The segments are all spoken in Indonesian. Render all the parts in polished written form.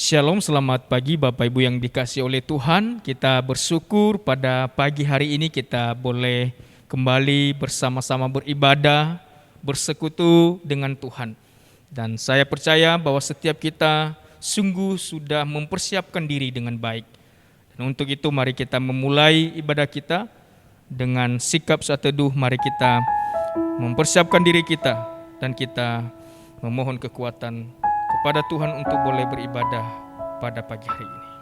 Shalom, selamat pagi Bapak Ibu yang dikasihi oleh Tuhan. Kita bersyukur pada pagi hari ini kita boleh kembali bersama-sama beribadah, bersekutu dengan Tuhan. Dan saya percaya bahwa setiap kita sungguh sudah mempersiapkan diri dengan baik. Dan untuk itu mari kita memulai ibadah kita dengan sikap saat teduh. Mari kita mempersiapkan diri kita dan kita memohon kekuatan kepada Tuhan untuk boleh beribadah pada pagi hari ini.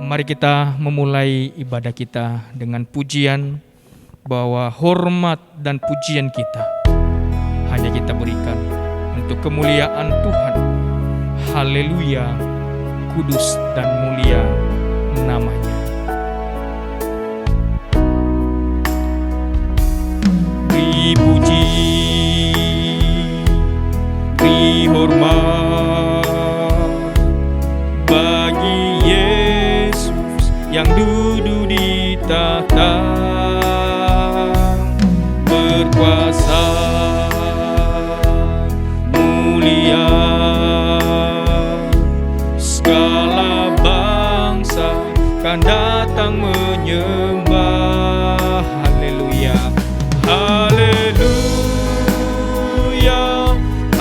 Mari kita memulai ibadah kita dengan pujian, bahwa hormat dan pujian kita hanya kita berikan untuk kemuliaan Tuhan. Haleluya, kudus dan mulia namanya. Puji, beri hormat bagi Yesus yang duduk di tahta, berkuasa mulia, segala bangsa kan datang menyembah. Haleluya. Haleluya,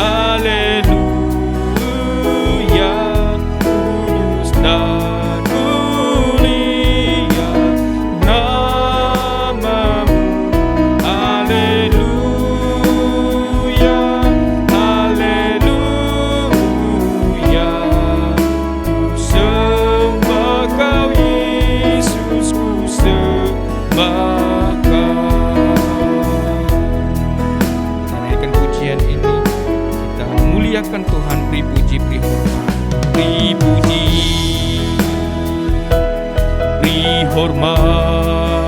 haleluya, kudus dan mulia namamu. Haleluya, haleluya, ku sembah kau Yesus, ku sembah. Muliakan Tuhan, beri puji, beri hormat, beri puji, beri hormat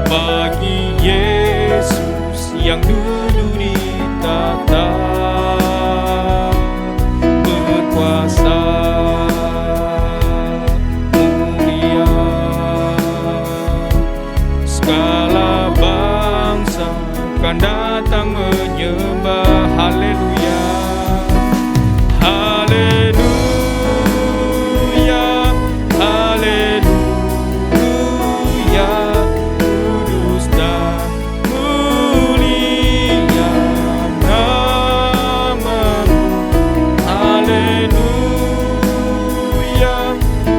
bagi Yesus yang duduk di tahta, berkuasa mulia, segala bangsa kan datang menyembah. Haleluya, haleluya, haleluya, kudus dan mulia namamu. Haleluya,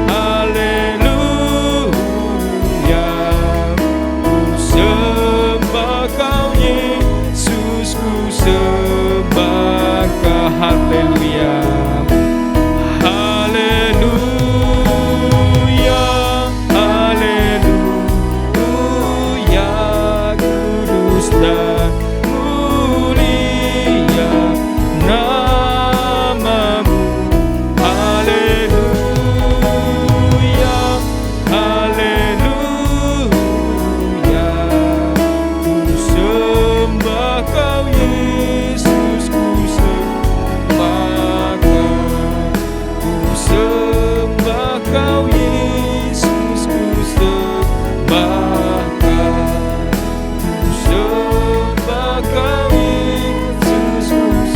haleluya, ku sembah kau Yesus, ku sembah kau. Haleluya, haleluya, haleluya, kudus dan mulia namamu. Haleluya, haleluya, ku sembah kau Yesus, ku sembah kau Yesus, ku sembah kau Yesus, ku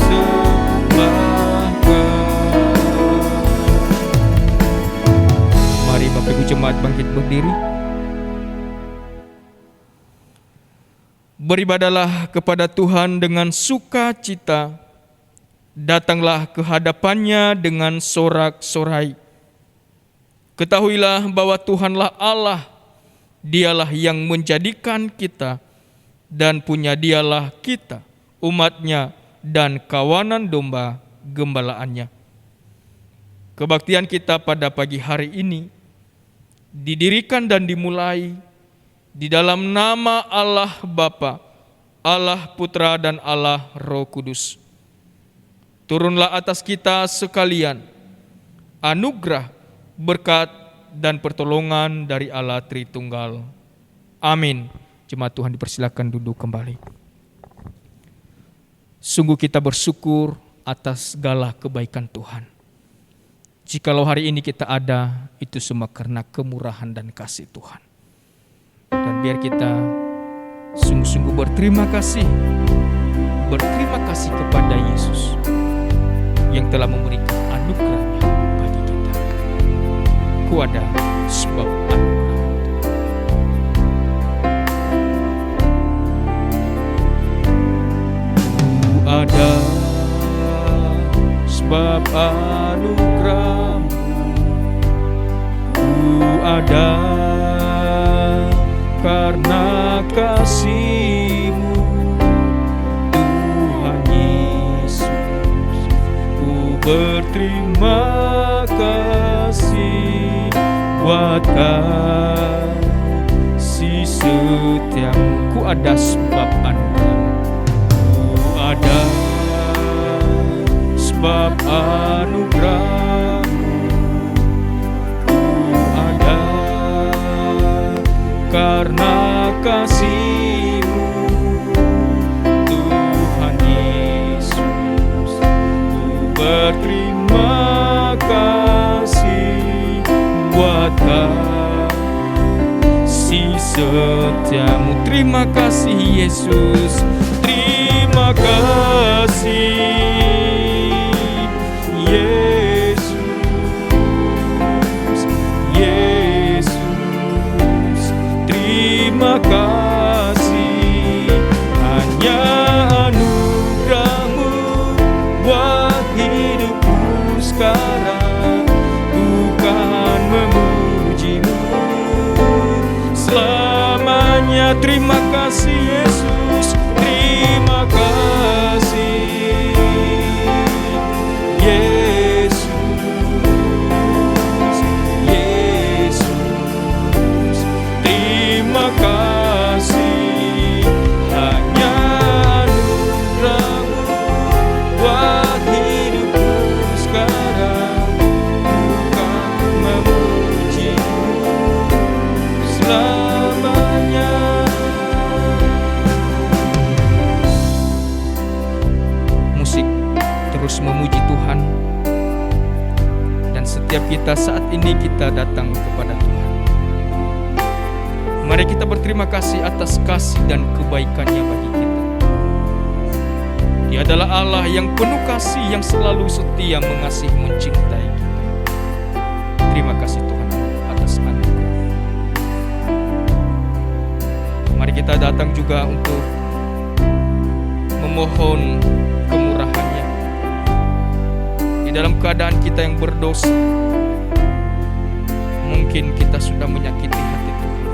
sembah kau. Mari Bapak Ibu jemaat bangkit berdiri. Beribadahlah kepada Tuhan dengan sukacita. Datanglah ke hadapannya dengan sorak-sorai. Ketahuilah bahwa Tuhanlah Allah, Dialah yang menjadikan kita, dan punya Dialah kita, umatnya dan kawanan domba gembalaannya. Kebaktian kita pada pagi hari ini didirikan dan dimulai di dalam nama Allah Bapa, Allah Putra dan Allah Roh Kudus. Turunlah atas kita sekalian anugerah, berkat, dan pertolongan dari Allah Tritunggal. Amin. Jemaat Tuhan dipersilakan duduk kembali. Sungguh kita bersyukur atas segala kebaikan Tuhan. Jikalau hari ini kita ada, itu semua karena kemurahan dan kasih Tuhan. Dan biar kita Sungguh-sungguh berterima kasih kepada Yesus yang telah memberikan anugerahnya bagi kita. Ku ada sebab anugerah. Ku ada sebab anugerah. Ku ada karena kasih-Mu, Tuhan Yesus. Ku berterima kasih buat kasih setia-Mu. Ku ada sebab anugerah. Ku ada sebab anugerah. Ku ada karena kasih-Mu, Tuhan Yesus. Ku berterima kasih buat kasih setia-Mu. Terima kasih Yesus, terima kasih Yesus, Yesus. Terima kasih, hanya anugerah-Mu buat hidupku sekarang. Bukan memuji-Mu selamanya. Terima kasih Yesus, terima kasih Yesus, Yesus. Terima kasih, hanya anugerah-Mu buat hidupku sekarang. Bukan memuji-Mu selamanya. Musik terus memuji Tuhan, dan setiap kita saat ini kita datang kepada Tuhan. Mari kita berterima kasih atas kasih dan kebaikan-Nya bagi kita. Dia adalah Allah yang penuh kasih, yang selalu setia mengasihi, mencintai kita. Terima kasih Tuhan atas anugerah. Mari kita datang juga untuk memohon kemurahan-Nya. Di dalam keadaan kita yang berdosa, mungkin kita sudah menyakiti hati Tuhan.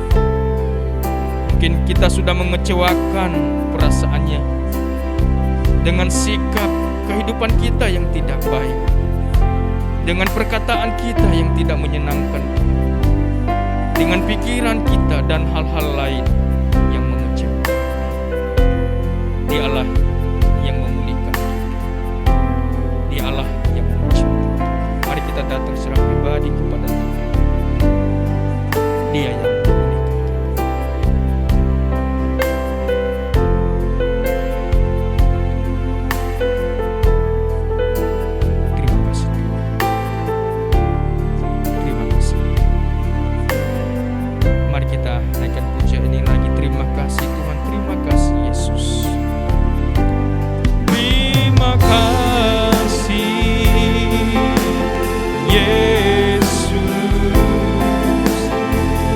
Mungkin kita sudah mengecewakan perasaan-Nya dengan sikap kehidupan kita yang tidak baik, dengan perkataan kita yang tidak menyenangkan Tuhan, dengan pikiran kita dan hal-hal lain yang mengecewakan. Dialah yang memulihkan kita. Dialah yang menciptakan. Mari kita datang secara pribadi kepada Tuhan. Dia yang memulihkan. Terima kasih Tuhan. Terima kasih. Mari kita naikkan pujian ini lagi. Terima kasih Tuhan. Terima kasih Yesus. Terima kasih Yesus,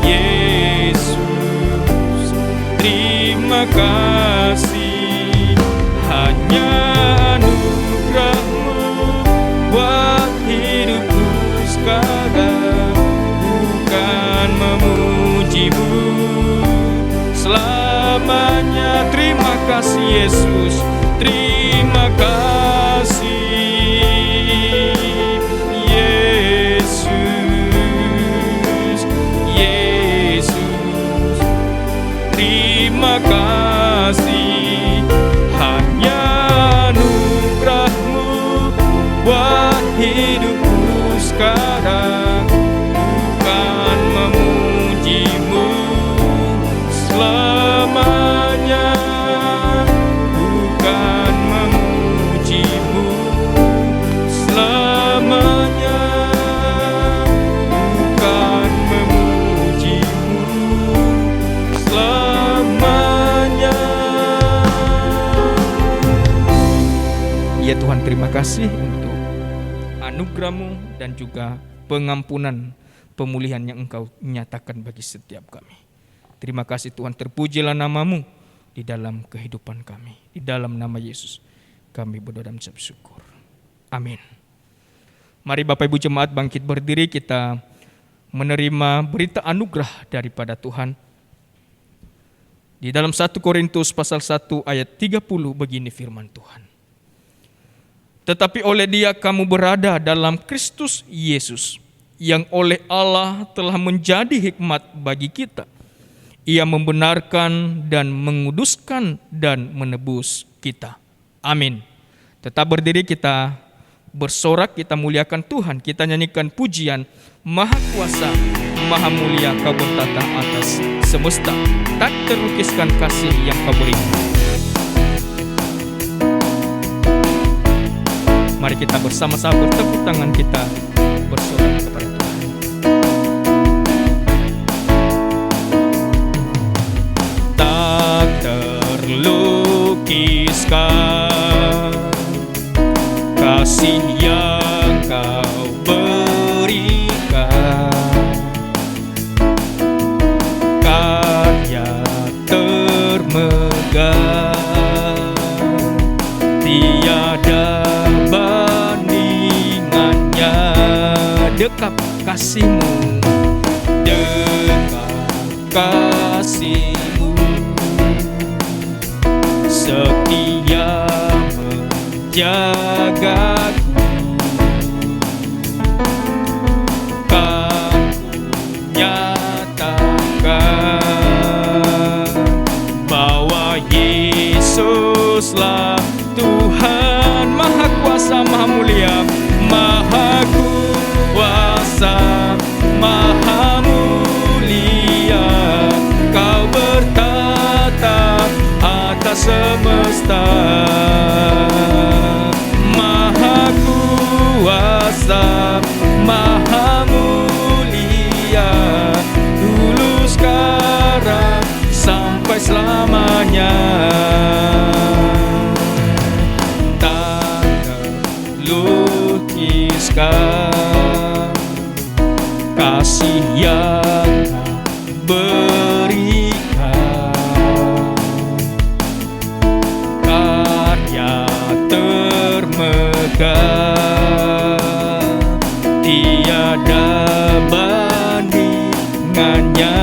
Yesus. Terima kasih, hanya anugerah-Mu buat hidupku sekarang. Bukan memuji-Mu selamanya. Terima kasih Yesus, terima kasih Yesus, Yesus. Terima kasih, hanya anugerah-Mu buat hidupku sekarang. Bukan memuji-Mu selamanya. Bukan memuji-Mu selamanya. Bukan memuji-Mu selamanya. Ya Tuhan, terima kasih untuk anugerah-Mu dan juga pengampunan, pemulihan yang Engkau nyatakan bagi setiap kami. Terima kasih Tuhan, terpujilah nama-Mu di dalam kehidupan kami. Di dalam nama Yesus kami berdoa dan mengucap syukur. Amin. Mari Bapak Ibu Jemaat bangkit berdiri, kita menerima berita anugerah daripada Tuhan. Di dalam 1 Korintus pasal 1 ayat 30 begini firman Tuhan. Tetapi oleh Dia kamu berada dalam Kristus Yesus, yang oleh Allah telah menjadi hikmat bagi kita. Ia membenarkan dan menguduskan dan menebus kita. Amin. Tetap berdiri, kita bersorak, kita muliakan Tuhan. Kita nyanyikan pujian, Maha Kuasa, Maha Mulia Kau bertata atas semesta. Tak terlukiskan kasih yang Kau berikan. Mari kita bersama-sama bertepuk tangan, kita bersorak kepada Tuhan. Tak terlukiskan kasih yang Kau berikan, karya termegah, tiada bandingannya. Dekat kasih-Mu, dekat kasih-Mu, setia menjagaku. Kan ku nyatakan bahwa Yesuslah Tuhan, Maha Kuasa, Maha Mulia, Maha Kuasa, Maha Mulia. Kau bertata atas semesta. Maha Kuasa, Maha Mulia, dulu, sekarang, sampai selamanya. Lukiskan kasih yang Kau berikan, karya termegah, tiada bandingannya.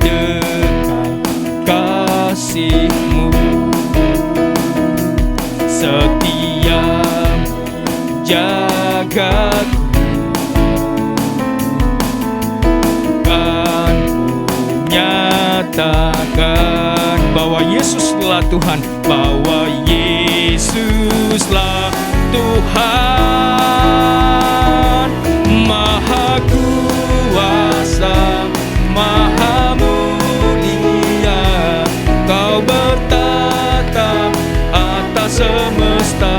Dekat kasih-Mu, setia menjagaku. Kan ku nyatakan bahwa Yesuslah Tuhan, bahwa Yesuslah Tuhan, Maha Kuasa, Maha Mulia. Kau bertata atas semesta.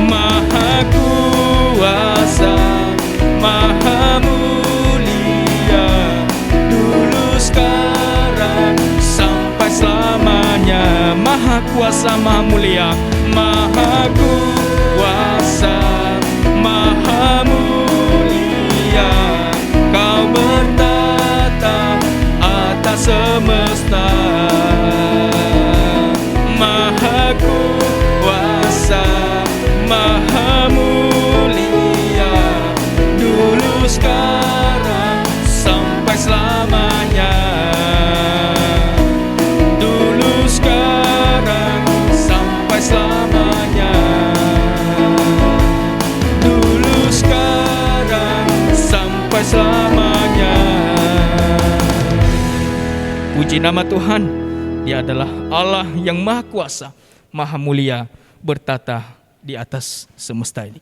Maha Kuasa, Maha Mulia, dulu, sekarang, sampai selamanya. Maha Kuasa, Maha Mulia, Maha Kuasa, Maha Mulia. Kau bertata atas semesta. Maha Kuasa, Maha Mulia, dulu, sekarang, sampai selamanya. Dulu, sekarang, sampai selamanya. Dulu, sekarang, sampai selamanya. Puji nama Tuhan. Dia adalah Allah yang Maha Kuasa, Maha Mulia, bertata di atas semesta ini.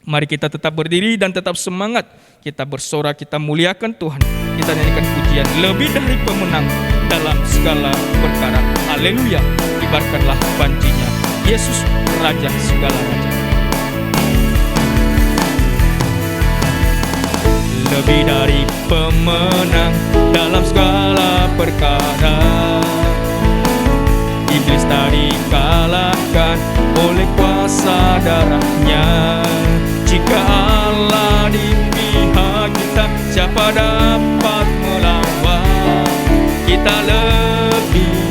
Mari kita tetap berdiri dan tetap semangat. Kita bersorak, kita muliakan Tuhan. Kita nyanyikan pujian, lebih dari pemenang dalam segala perkara. Haleluya, kibarkanlah banjinya, Yesus Raja segala raja. Lebih dari pemenang dalam segala perkara. Iblis tak dikalahkan oleh kuasa darahnya. Jika Allah di pihak kita, siapa dapat melawan? Kita lebih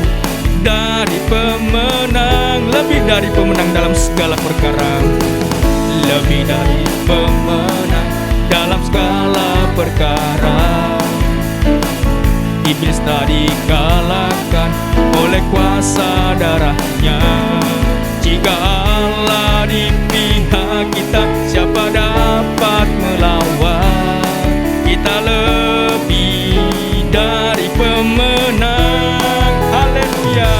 dari pemenang, lebih dari pemenang dalam segala perkara, lebih dari pemenang dalam segala perkara. Iblis tak dikalahkan oleh kuasa darahnya. Jika Allah di pihak kita, siapa dapat melawan? Kita lebih dari pemenang. Haleluya,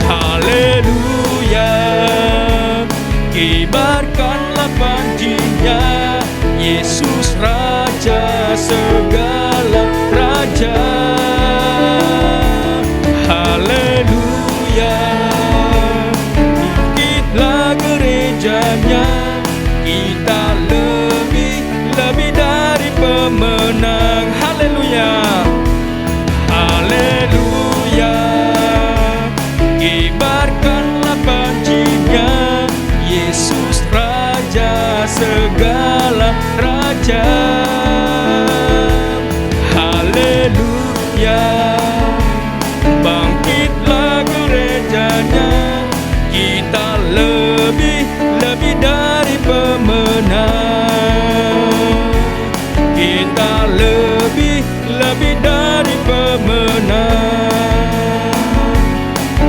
haleluya. Kibarkanlah panjinya, Yesus Raja segala raja. Haleluya. Bangkitlah gerejanya, kita lebih dari pemenang. Haleluya, haleluya. Kibarkanlah panjinya, Yesus Raja segala raja. Haleluya. Bangkitlah gerejanya, kita lebih dari pemenang. Kita lebih dari pemenang.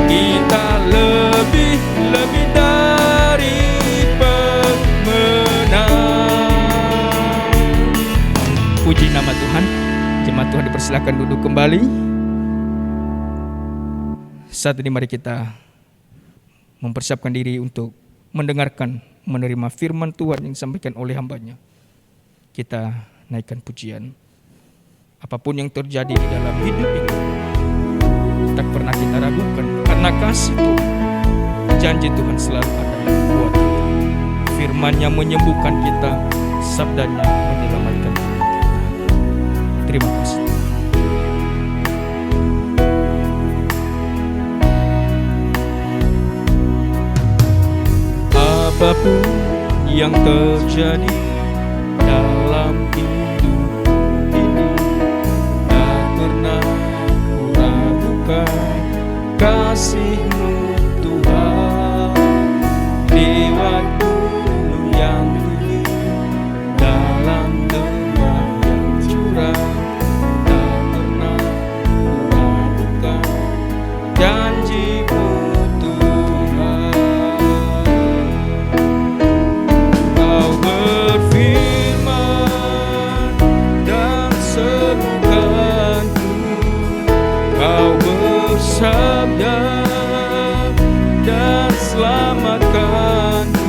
Kita lebih dari pemenang. Puji nama Tuhan. Jemaat Tuhan dipersilakan duduk kembali. Saat ini mari kita mempersiapkan diri untuk mendengarkan, menerima firman Tuhan yang disampaikan oleh hamba-Nya. Kita naikkan pujian. Apapun yang terjadi di dalam hidup ini, tak pernah kita ragukan, karena kasih Tuhan, janji Tuhan selalu ada buat kita. Firman-Nya menyembuhkan kita, sabdanya menyelamatkan kita. Terima kasih. Apapun yang terjadi dalam hidup ini, tak pernah ku ragukan kasih-Mu Tuhan. Lewat gunung yang tinggi, dalam lembah yang curam, tak pernah ku ragukan janji-Mu Tuhan. Kau berfirman dan sembuhkanku, Kau bersabda dan selamatkanku.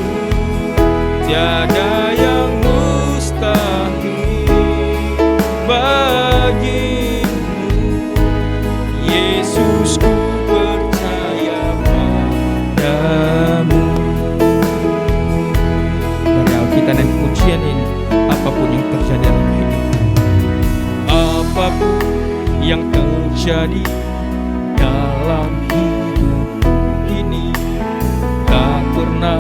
Tiada yang mustahil bagimu, Yesus, ku percaya padamu. Dari Alkitab dan pujian ini, apapun yang terjadi dalam hidup, apapun yang terjadi dalam hidup ini, tak pernah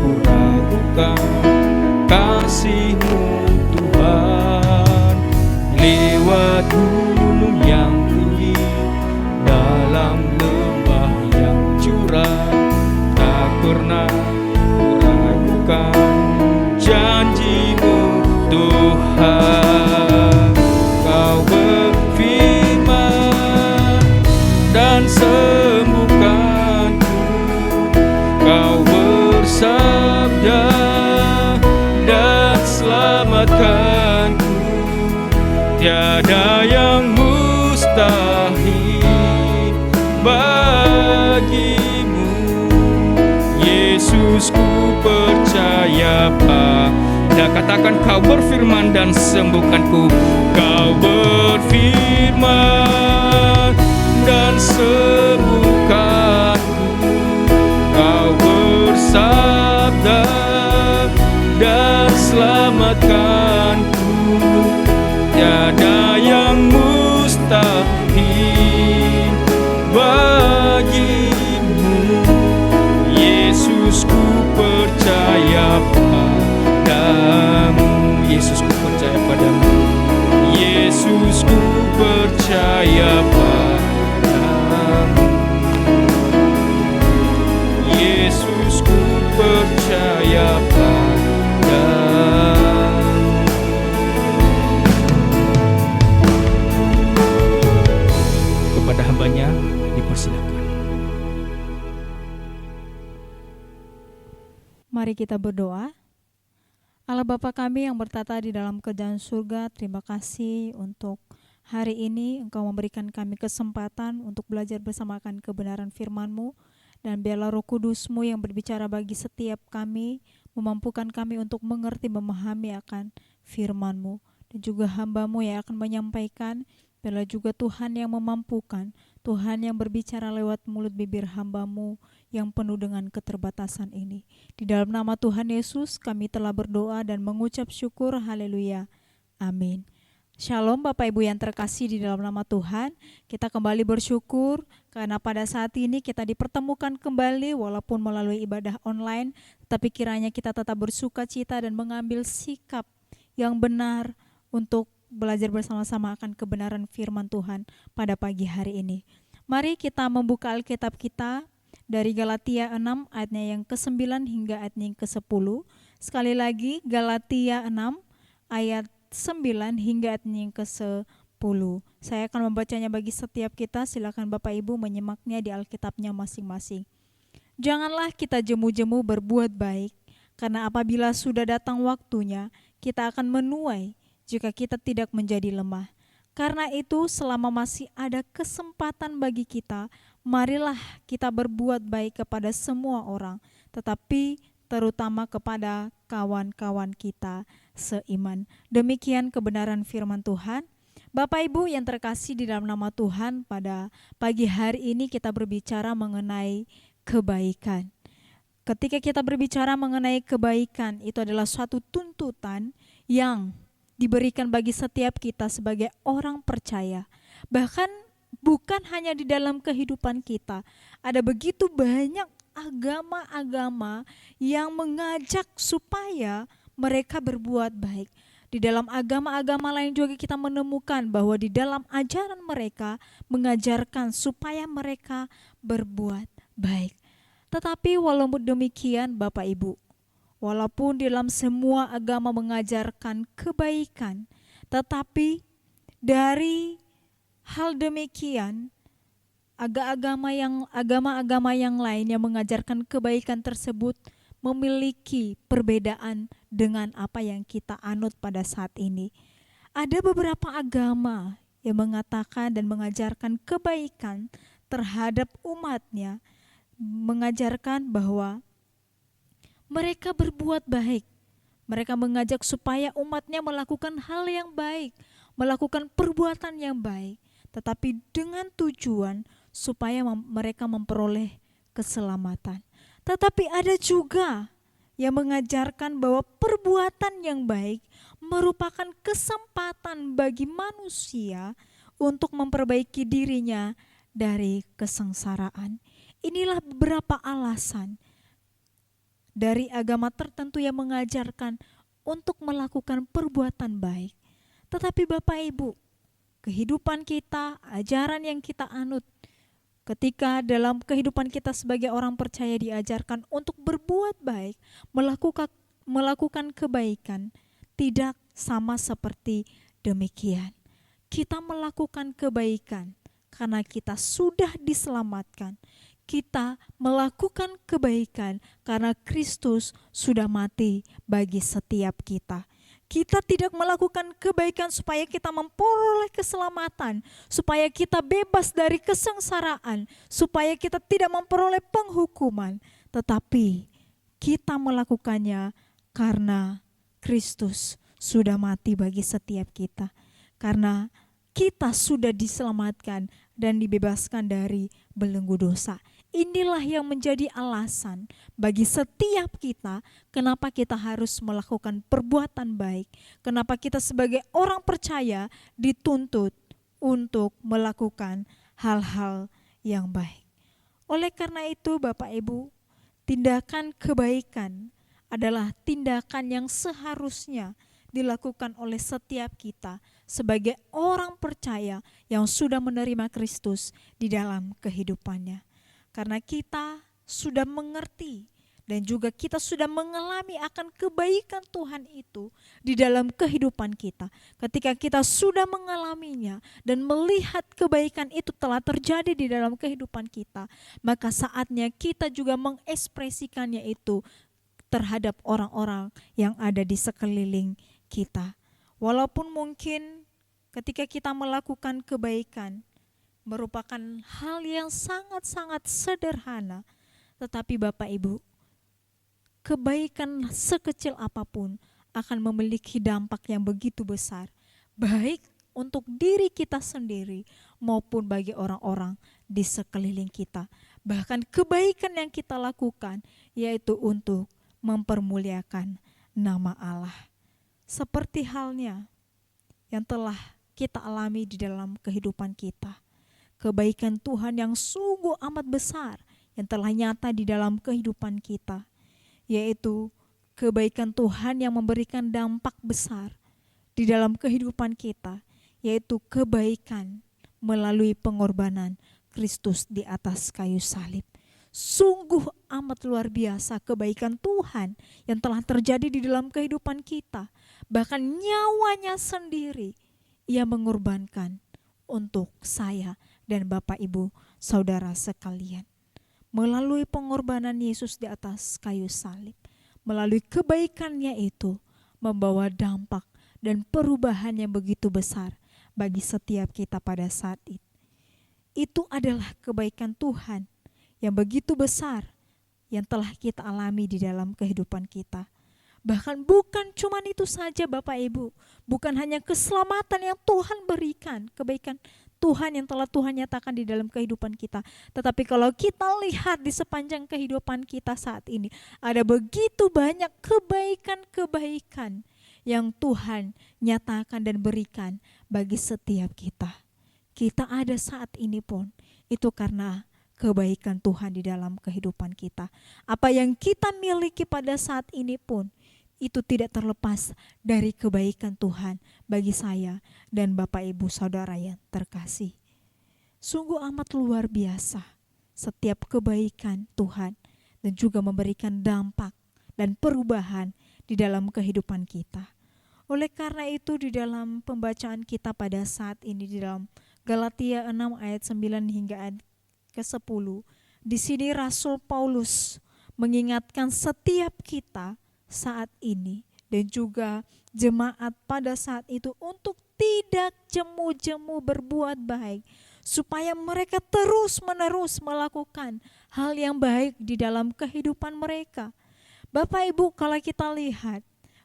ku ragukan kasih-Mu Tuhan. Lewat gunung yang tinggi, dalam lembah yang curam, tak pernah ku ragukan janji-Mu Tuhan. Kau berfirman dan sembuhkanku, Kau bersabda dan selamatkanku. Tiada yang mustahil bagimu, Yesus, ku percaya pada. Katakan, Kau berfirman dan sembuhkanku. Kau berfirman dan sembuhkanku, Kau bersabda dan selamatkanku. Tiada yang mustahil bagimu, Yesus ku percaya padamu. Yesus ku percaya padamu. Yesus ku percaya padamu. Yesus ku percaya padamu. Kepada hambanya dipersilakan. Mari kita berdoa. Allah Bapa kami yang bertata di dalam kerajaan surga, terima kasih untuk hari ini Engkau memberikan kami kesempatan untuk belajar bersama akan kebenaran firman-Mu, dan biarlah Roh Kudus-Mu yang berbicara bagi setiap kami, memampukan kami untuk mengerti, memahami akan firman-Mu, dan juga hamba-Mu yang akan menyampaikan. Biarlah juga Tuhan yang memampukan, Tuhan yang berbicara lewat mulut bibir hamba-Mu yang penuh dengan keterbatasan ini. Di dalam nama Tuhan Yesus kami telah berdoa dan mengucap syukur. Haleluya. Amin. Shalom Bapak Ibu yang terkasih di dalam nama Tuhan. Kita kembali bersyukur karena pada saat ini kita dipertemukan kembali walaupun melalui ibadah online, tetapi kiranya kita tetap bersuka cita dan mengambil sikap yang benar untuk belajar bersama-sama akan kebenaran firman Tuhan pada pagi hari ini. Mari kita membuka Alkitab kita dari Galatia 6 ayatnya yang ke-9 hingga ayatnya yang ke-10. Sekali lagi Galatia 6 ayat 9 hingga ayatnya yang ke-10. Saya akan membacanya bagi setiap kita. Silakan Bapak Ibu menyimaknya di Alkitabnya masing-masing. Janganlah kita jemu-jemu berbuat baik, karena apabila sudah datang waktunya, kita akan menuai jika kita tidak menjadi lemah. Karena itu selama masih ada kesempatan bagi kita, marilah kita berbuat baik kepada semua orang, tetapi terutama kepada kawan-kawan kita seiman. Demikian kebenaran firman Tuhan. Bapak Ibu yang terkasih di dalam nama Tuhan, pada pagi hari ini kita berbicara mengenai kebaikan. Ketika kita berbicara mengenai kebaikan, itu adalah suatu tuntutan yang diberikan bagi setiap kita sebagai orang percaya. Bahkan bukan hanya di dalam kehidupan kita, ada begitu banyak agama-agama yang mengajak supaya mereka berbuat baik. Di dalam agama-agama lain juga kita menemukan bahwa di dalam ajaran mereka mengajarkan supaya mereka berbuat baik. Tetapi walaupun demikian Bapak Ibu, walaupun dalam semua agama mengajarkan kebaikan, tetapi dari hal demikian agama-agama yang lain yang mengajarkan kebaikan tersebut memiliki perbedaan dengan apa yang kita anut pada saat ini. Ada beberapa agama yang mengatakan dan mengajarkan kebaikan terhadap umatnya, mengajarkan bahwa mereka berbuat baik. Mereka mengajak supaya umatnya melakukan hal yang baik, melakukan perbuatan yang baik, tetapi dengan tujuan supaya mereka memperoleh keselamatan. Tetapi ada juga yang mengajarkan bahwa perbuatan yang baik merupakan kesempatan bagi manusia untuk memperbaiki dirinya dari kesengsaraan. Inilah beberapa alasan dari agama tertentu yang mengajarkan untuk melakukan perbuatan baik. Tetapi Bapak Ibu, kehidupan kita, ajaran yang kita anut, ketika dalam kehidupan kita sebagai orang percaya diajarkan untuk berbuat baik, melakukan kebaikan, tidak sama seperti demikian. Kita melakukan kebaikan karena kita sudah diselamatkan. Kita melakukan kebaikan karena Kristus sudah mati bagi setiap kita. Kita tidak melakukan kebaikan supaya kita memperoleh keselamatan, supaya kita bebas dari kesengsaraan, supaya kita tidak memperoleh penghukuman, tetapi kita melakukannya karena Kristus sudah mati bagi setiap kita. Karena kita sudah diselamatkan dan dibebaskan dari belenggu dosa. Inilah yang menjadi alasan bagi setiap kita kenapa kita harus melakukan perbuatan baik. Kenapa kita sebagai orang percaya dituntut untuk melakukan hal-hal yang baik. Oleh karena itu Bapak Ibu, Tindakan kebaikan adalah tindakan yang seharusnya dilakukan oleh setiap kita sebagai orang percaya yang sudah menerima Kristus di dalam kehidupannya. Karena kita sudah mengerti dan juga kita sudah mengalami akan kebaikan Tuhan itu di dalam kehidupan kita. Ketika kita sudah mengalaminya dan melihat kebaikan itu telah terjadi di dalam kehidupan kita, maka saatnya kita juga mengekspresikannya itu terhadap orang-orang yang ada di sekeliling kita. Walaupun mungkin ketika kita melakukan kebaikan merupakan hal yang sangat-sangat sederhana, tetapi Bapak Ibu, kebaikan sekecil apapun akan memiliki dampak yang begitu besar, baik untuk diri kita sendiri maupun bagi orang-orang di sekeliling kita. Bahkan kebaikan yang kita lakukan yaitu untuk mempermuliakan nama Allah. Seperti halnya yang telah kita alami di dalam kehidupan kita. Kebaikan Tuhan yang sungguh amat besar yang telah nyata di dalam kehidupan kita, yaitu kebaikan Tuhan yang memberikan dampak besar di dalam kehidupan kita, yaitu kebaikan melalui pengorbanan Kristus di atas kayu salib. Sungguh amat luar biasa kebaikan Tuhan yang telah terjadi di dalam kehidupan kita. Bahkan nyawanya sendiri Ia mengorbankan untuk saya dan Bapak Ibu Saudara sekalian. Melalui pengorbanan Yesus di atas kayu salib, melalui kebaikannya itu membawa dampak dan perubahan yang begitu besar bagi setiap kita pada saat itu. Itu adalah kebaikan Tuhan yang begitu besar yang telah kita alami di dalam kehidupan kita. Bahkan bukan cuma itu saja Bapak Ibu, bukan hanya keselamatan yang Tuhan berikan, kebaikan Tuhan yang telah Tuhan nyatakan di dalam kehidupan kita. Tetapi kalau kita lihat di sepanjang kehidupan kita saat ini, ada begitu banyak kebaikan-kebaikan yang Tuhan nyatakan dan berikan bagi setiap kita. Kita ada saat ini pun, itu karena kebaikan Tuhan di dalam kehidupan kita. Apa yang kita miliki pada saat ini pun, itu tidak terlepas dari kebaikan Tuhan bagi saya dan Bapak Ibu Saudara yang terkasih. Sungguh amat luar biasa setiap kebaikan Tuhan dan juga memberikan dampak dan perubahan di dalam kehidupan kita. Oleh karena itu di dalam pembacaan kita pada saat ini di dalam Galatia 6 ayat 9 hingga ayat ke-10, di sini Rasul Paulus mengingatkan setiap kita saat ini dan juga jemaat pada saat itu untuk tidak jemu-jemu berbuat baik, supaya mereka terus-menerus melakukan hal yang baik di dalam kehidupan mereka. Bapak Ibu, kalau kita lihat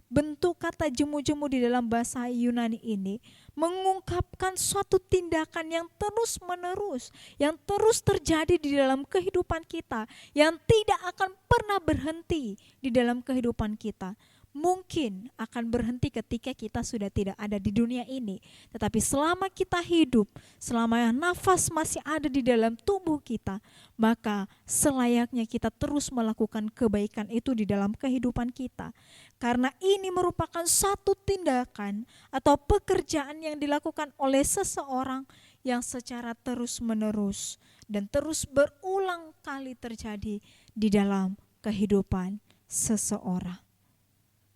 bentuk kata jemu-jemu di dalam bahasa Yunani ini mengungkapkan suatu tindakan yang terus-menerus, yang terus terjadi di dalam kehidupan kita, yang tidak akan pernah berhenti di dalam kehidupan kita. Mungkin akan berhenti ketika kita sudah tidak ada di dunia ini, tetapi selama kita hidup, selama nafas masih ada di dalam tubuh kita, maka selayaknya kita terus melakukan kebaikan itu di dalam kehidupan kita. Karena ini merupakan satu tindakan atau pekerjaan yang dilakukan oleh seseorang yang secara terus-menerus dan terus berulang kali terjadi di dalam kehidupan seseorang.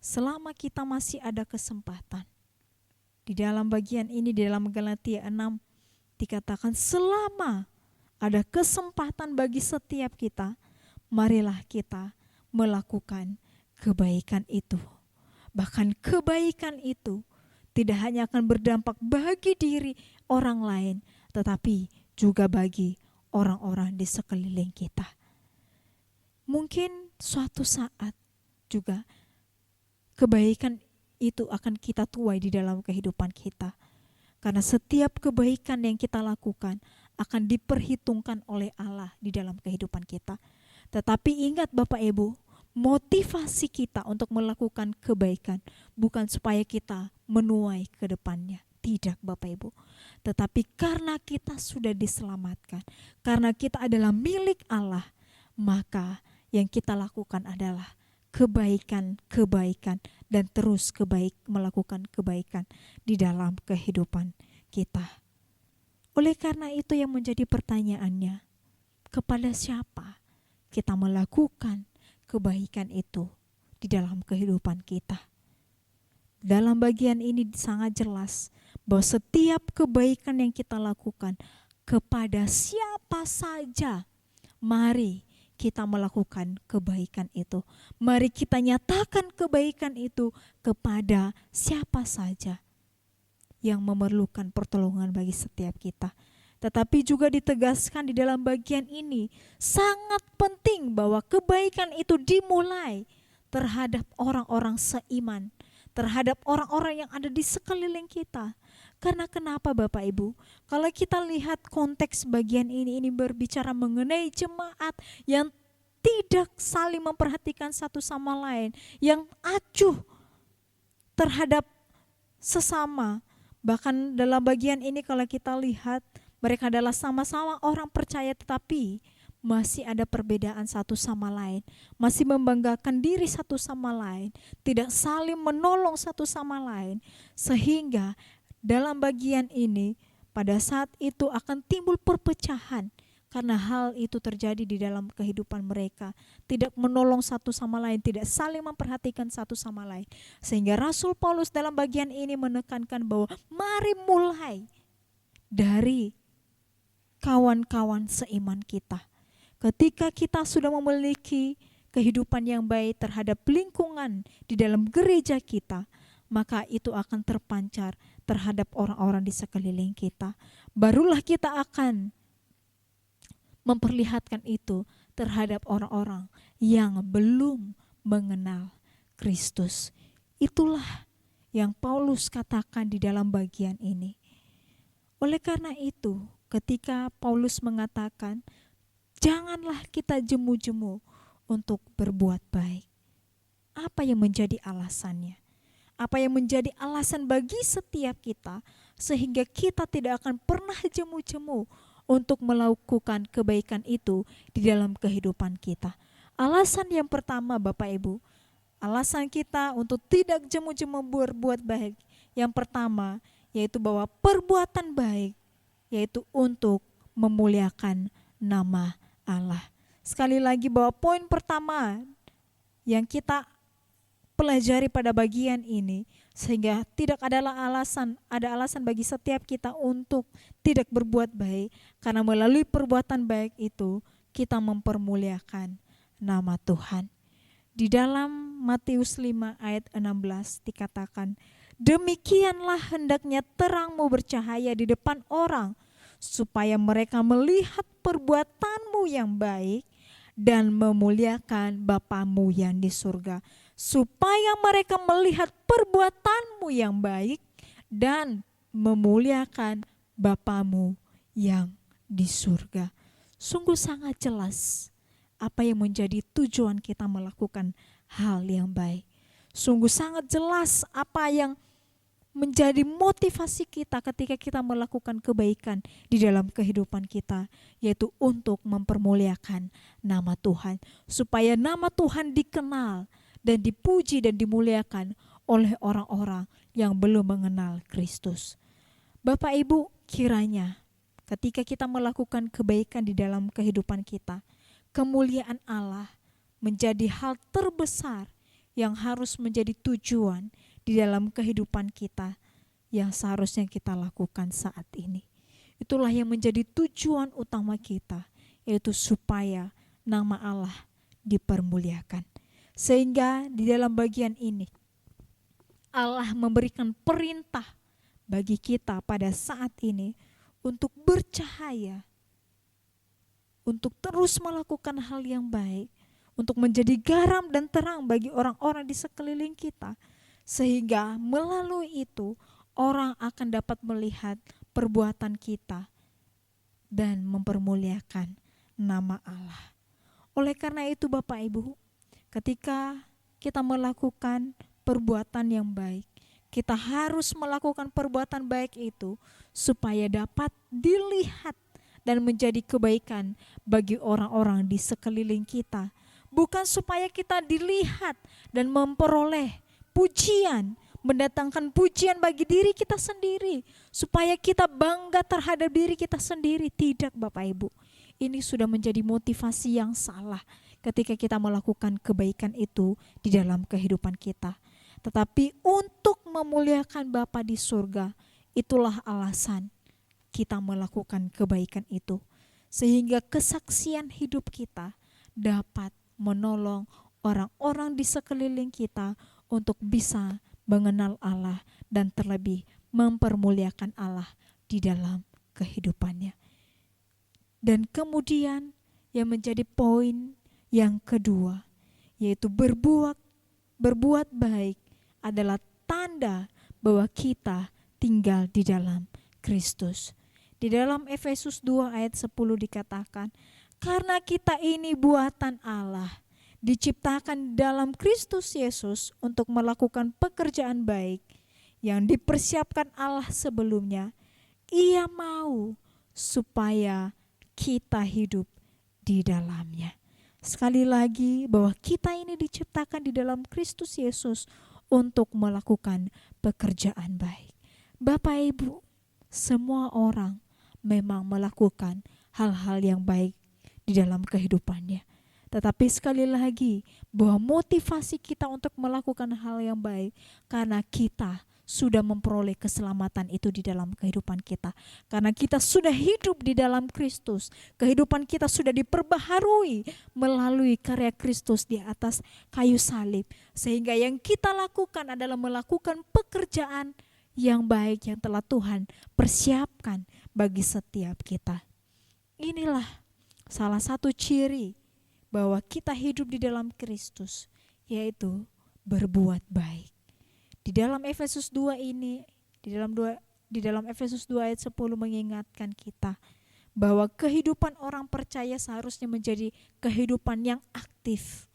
Selama kita masih ada kesempatan, di dalam bagian ini di dalam Galatia 6 dikatakan selama ada kesempatan bagi setiap kita, marilah kita melakukan kebaikan itu. Bahkan kebaikan itu tidak hanya akan berdampak bagi diri orang lain, tetapi juga bagi orang-orang di sekeliling kita. Mungkin suatu saat juga kebaikan itu akan kita tuai di dalam kehidupan kita. Karena setiap kebaikan yang kita lakukan akan diperhitungkan oleh Allah di dalam kehidupan kita. Tetapi ingat Bapak Ibu, motivasi kita untuk melakukan kebaikan bukan supaya kita menuai ke depannya. Tidak Bapak Ibu. Tetapi karena kita sudah diselamatkan, karena kita adalah milik Allah, maka yang kita lakukan adalah kebaikan-kebaikan dan terus melakukan kebaikan di dalam kehidupan kita. Oleh karena itu yang menjadi pertanyaannya, kepada siapa kita melakukan kebaikan itu di dalam kehidupan kita? Dalam bagian ini sangat jelas bahwa setiap kebaikan yang kita lakukan kepada siapa saja, mari kita melakukan kebaikan itu. Mari kita nyatakan kebaikan itu kepada siapa saja yang memerlukan pertolongan bagi setiap kita. Tetapi juga ditegaskan di dalam bagian ini sangat penting bahwa kebaikan itu dimulai terhadap orang-orang seiman, terhadap orang-orang yang ada di sekeliling kita. Karena kenapa Bapak Ibu? Kalau kita lihat konteks bagian ini berbicara mengenai jemaat yang tidak saling memperhatikan satu sama lain, yang acuh terhadap sesama. Bahkan dalam bagian ini kalau kita lihat, mereka adalah sama-sama orang percaya tetapi masih ada perbedaan satu sama lain, masih membanggakan diri satu sama lain, tidak saling menolong satu sama lain, sehingga dalam bagian ini pada saat itu akan timbul perpecahan karena hal itu terjadi di dalam kehidupan mereka, tidak menolong satu sama lain, tidak saling memperhatikan satu sama lain. Sehingga Rasul Paulus dalam bagian ini menekankan bahwa mari mulai dari kawan-kawan seiman kita. Ketika kita sudah memiliki kehidupan yang baik terhadap lingkungan di dalam gereja kita, maka itu akan terpancar terhadap orang-orang di sekeliling kita. Barulah kita akan memperlihatkan itu terhadap orang-orang yang belum mengenal Kristus. Itulah yang Paulus katakan di dalam bagian ini. Oleh karena itu, ketika Paulus mengatakan, janganlah kita jemu-jemu untuk berbuat baik. Apa yang menjadi alasannya? Apa yang menjadi alasan bagi setiap kita sehingga kita tidak akan pernah jemu-jemu untuk melakukan kebaikan itu di dalam kehidupan kita? Alasan yang pertama Bapak Ibu, alasan kita untuk tidak jemu-jemu berbuat baik, yang pertama yaitu bahwa perbuatan baik yaitu untuk memuliakan nama Allah. Sekali lagi bahwa poin pertama yang kita pelajari pada bagian ini, sehingga tidak ada alasan bagi setiap kita untuk tidak berbuat baik, karena melalui perbuatan baik itu kita mempermuliakan nama Tuhan. Di dalam Matius 5 ayat 16 dikatakan, demikianlah hendaknya terangmu bercahaya di depan orang, supaya mereka melihat perbuatanmu yang baik dan memuliakan Bapamu yang di surga. Supaya mereka melihat perbuatanmu yang baik dan memuliakan Bapamu yang di surga. Sungguh sangat jelas apa yang menjadi tujuan kita melakukan hal yang baik. Sungguh sangat jelas apa yang menjadi motivasi kita ketika kita melakukan kebaikan di dalam kehidupan kita, yaitu untuk mempermuliakan nama Tuhan, supaya nama Tuhan dikenal dan dipuji dan dimuliakan oleh orang-orang yang belum mengenal Kristus. Bapak Ibu, kiranya ketika kita melakukan kebaikan di dalam kehidupan kita, kemuliaan Allah menjadi hal terbesar yang harus menjadi tujuan di dalam kehidupan kita yang seharusnya kita lakukan saat ini. Itulah yang menjadi tujuan utama kita, yaitu supaya nama Allah dipermuliakan. Sehingga di dalam bagian ini Allah memberikan perintah bagi kita pada saat ini untuk bercahaya, untuk terus melakukan hal yang baik, untuk menjadi garam dan terang bagi orang-orang di sekeliling kita. Sehingga melalui itu orang akan dapat melihat perbuatan kita dan mempermuliakan nama Allah. Oleh karena itu Bapak Ibu, ketika kita melakukan perbuatan yang baik, kita harus melakukan perbuatan baik itu supaya dapat dilihat dan menjadi kebaikan bagi orang-orang di sekeliling kita, bukan supaya kita dilihat dan memperoleh pujian, mendatangkan pujian bagi diri kita sendiri, supaya kita bangga terhadap diri kita sendiri. Tidak Bapak Ibu, ini sudah menjadi motivasi yang salah ketika kita melakukan kebaikan itu di dalam kehidupan kita. Tetapi untuk memuliakan Bapa di surga, itulah alasan kita melakukan kebaikan itu. Sehingga kesaksian hidup kita dapat menolong orang-orang di sekeliling kita untuk bisa mengenal Allah dan terlebih mempermuliakan Allah di dalam kehidupannya. Dan kemudian yang menjadi poin yang kedua, yaitu berbuat baik adalah tanda bahwa kita tinggal di dalam Kristus. Di dalam Efesus 2 ayat 10 dikatakan, karena kita ini buatan Allah, diciptakan dalam Kristus Yesus untuk melakukan pekerjaan baik yang dipersiapkan Allah sebelumnya. Ia mau supaya kita hidup di dalamnya. Sekali lagi bahwa kita ini diciptakan di dalam Kristus Yesus untuk melakukan pekerjaan baik. Bapak Ibu, semua orang memang melakukan hal-hal yang baik di dalam kehidupannya. Tetapi sekali lagi bahwa motivasi kita untuk melakukan hal yang baik karena kita sudah memperoleh keselamatan itu di dalam kehidupan kita. Karena kita sudah hidup di dalam Kristus. Kehidupan kita sudah diperbaharui melalui karya Kristus di atas kayu salib. Sehingga yang kita lakukan adalah melakukan pekerjaan yang baik yang telah Tuhan persiapkan bagi setiap kita. Inilah salah satu ciri bahwa kita hidup di dalam Kristus, yaitu berbuat baik. Di dalam Efesus 2 ini, di dalam Efesus 2 ayat 10 mengingatkan kita bahwa kehidupan orang percaya seharusnya menjadi kehidupan yang aktif,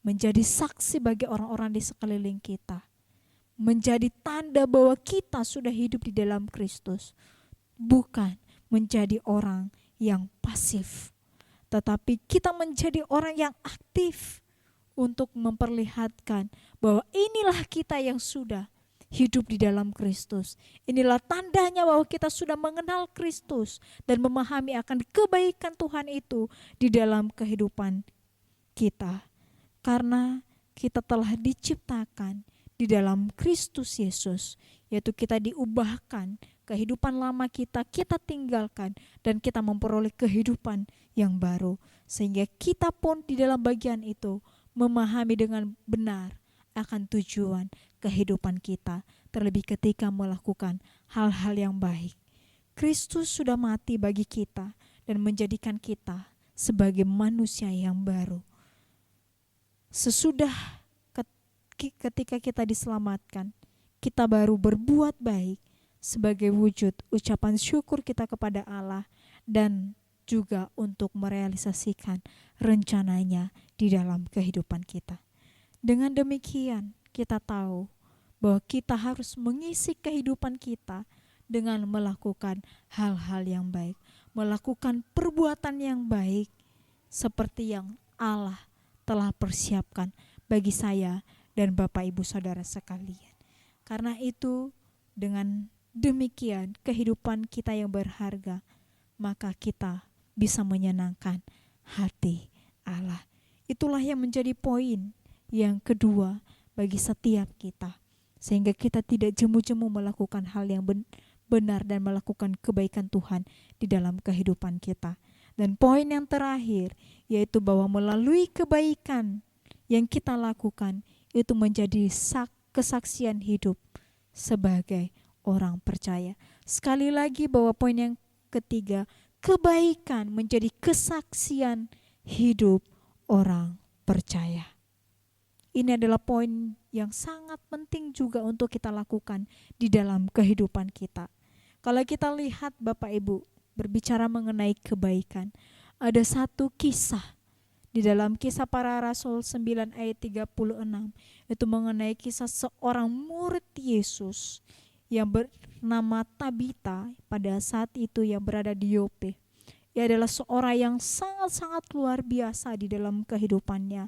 menjadi saksi bagi orang-orang di sekeliling kita, menjadi tanda bahwa kita sudah hidup di dalam Kristus, bukan menjadi orang yang pasif, tetapi kita menjadi orang yang aktif untuk memperlihatkan bahwa inilah kita yang sudah hidup di dalam Kristus. Inilah tandanya bahwa kita sudah mengenal Kristus dan memahami akan kebaikan Tuhan itu di dalam kehidupan kita. Karena kita telah diciptakan di dalam Kristus Yesus, yaitu kita diubahkan, kehidupan lama kita tinggalkan dan kita memperoleh kehidupan yang baru. Sehingga kita pun di dalam bagian itu memahami dengan benar akan tujuan kehidupan kita, terlebih ketika melakukan hal-hal yang baik. Kristus sudah mati bagi kita dan menjadikan kita sebagai manusia yang baru. Sesudah ketika kita diselamatkan, kita baru berbuat baik sebagai wujud ucapan syukur kita kepada Allah dan juga untuk merealisasikan rencananya di dalam kehidupan kita. Dengan demikian, kita tahu bahwa kita harus mengisi kehidupan kita dengan melakukan hal-hal yang baik, melakukan perbuatan yang baik seperti yang Allah telah persiapkan bagi saya dan Bapak Ibu Saudara sekalian. Karena itu, dengan demikian kehidupan kita yang berharga, maka kita bisa menyenangkan hati Allah. Itulah yang menjadi poin yang kedua bagi setiap kita, sehingga kita tidak jemu-jemu melakukan hal yang benar dan melakukan kebaikan Tuhan di dalam kehidupan kita. Dan poin yang terakhir, yaitu bahwa melalui kebaikan yang kita lakukan, itu menjadi kesaksian hidup sebagai orang percaya. Sekali lagi bahwa poin yang ketiga, kebaikan menjadi kesaksian hidup orang percaya. Ini adalah poin yang sangat penting juga untuk kita lakukan di dalam kehidupan kita. Kalau kita lihat Bapak Ibu berbicara mengenai kebaikan, ada satu kisah di dalam Kisah Para Rasul 9 ayat 36, itu mengenai kisah seorang murid Yesus yang bernama Tabita pada saat itu yang berada di Yope. Ia adalah seorang yang sangat-sangat luar biasa di dalam kehidupannya.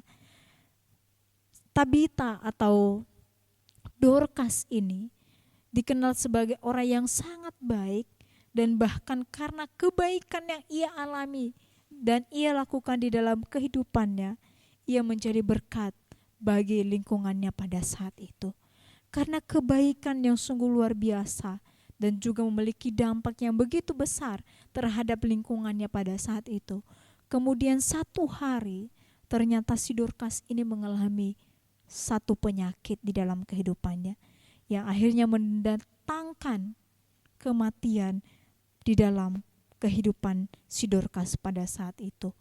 Tabita atau Dorcas ini dikenal sebagai orang yang sangat baik, dan bahkan karena kebaikan yang ia alami dan ia lakukan di dalam kehidupannya, ia menjadi berkat bagi lingkungannya pada saat itu. Karena kebaikan yang sungguh luar biasa dan juga memiliki dampak yang begitu besar terhadap lingkungannya pada saat itu. Kemudian satu hari ternyata si Dorcas ini mengalami satu penyakit di dalam kehidupannya yang akhirnya mendatangkan kematian di dalam kehidupan si Dorcas pada saat itu.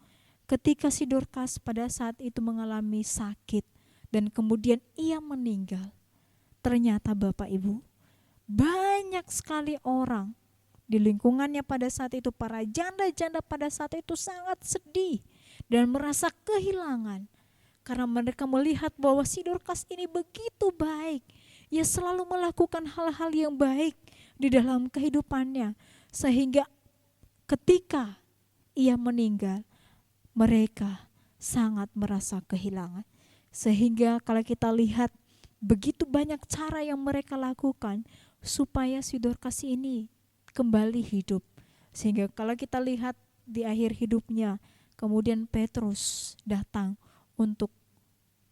Ketika si Dorcas pada saat itu mengalami sakit dan kemudian ia meninggal, ternyata Bapak Ibu, banyak sekali orang di lingkungannya pada saat itu, para janda-janda pada saat itu sangat sedih dan merasa kehilangan. Karena mereka melihat bahwa si Dorcas ini begitu baik. Ia selalu melakukan hal-hal yang baik di dalam kehidupannya. Sehingga ketika ia meninggal, mereka sangat merasa kehilangan. Sehingga kalau kita lihat begitu banyak cara yang mereka lakukan supaya si Dorcas ini kembali hidup. Sehingga kalau kita lihat di akhir hidupnya, kemudian Petrus datang untuk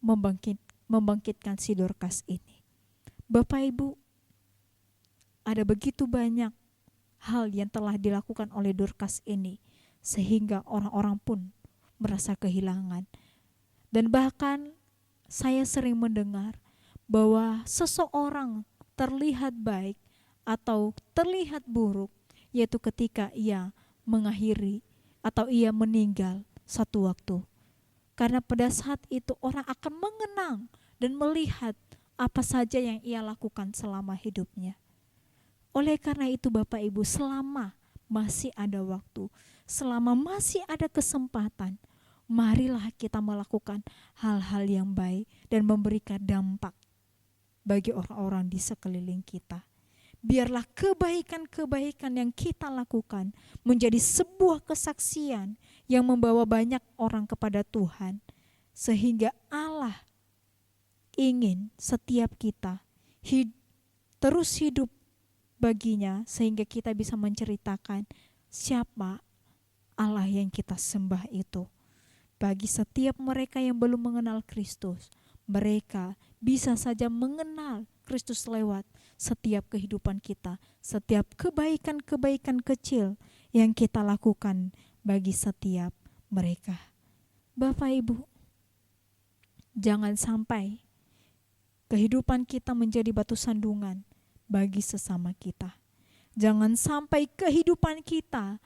membangkitkan si Dorcas ini. Bapak Ibu, ada begitu banyak hal yang telah dilakukan oleh Dorcas ini sehingga orang-orang pun merasa kehilangan. Dan bahkan saya sering mendengar bahwa seseorang terlihat baik atau terlihat buruk yaitu ketika ia mengakhiri atau ia meninggal satu waktu. Karena pada saat itu orang akan mengenang dan melihat apa saja yang ia lakukan selama hidupnya. Oleh karena itu Bapak Ibu, selama masih ada waktu, selama masih ada kesempatan, marilah kita melakukan hal-hal yang baik dan memberikan dampak bagi orang-orang di sekeliling kita. Biarlah kebaikan-kebaikan yang kita lakukan menjadi sebuah kesaksian yang membawa banyak orang kepada Tuhan. Sehingga Allah ingin setiap kita terus hidup baginya, sehingga kita bisa menceritakan siapa Allah yang kita sembah itu. Bagi setiap mereka yang belum mengenal Kristus, mereka bisa saja mengenal Kristus lewat setiap kehidupan kita, setiap kebaikan-kebaikan kecil yang kita lakukan bagi setiap mereka. Bapak Ibu, jangan sampai kehidupan kita menjadi batu sandungan bagi sesama kita. Jangan sampai kehidupan kita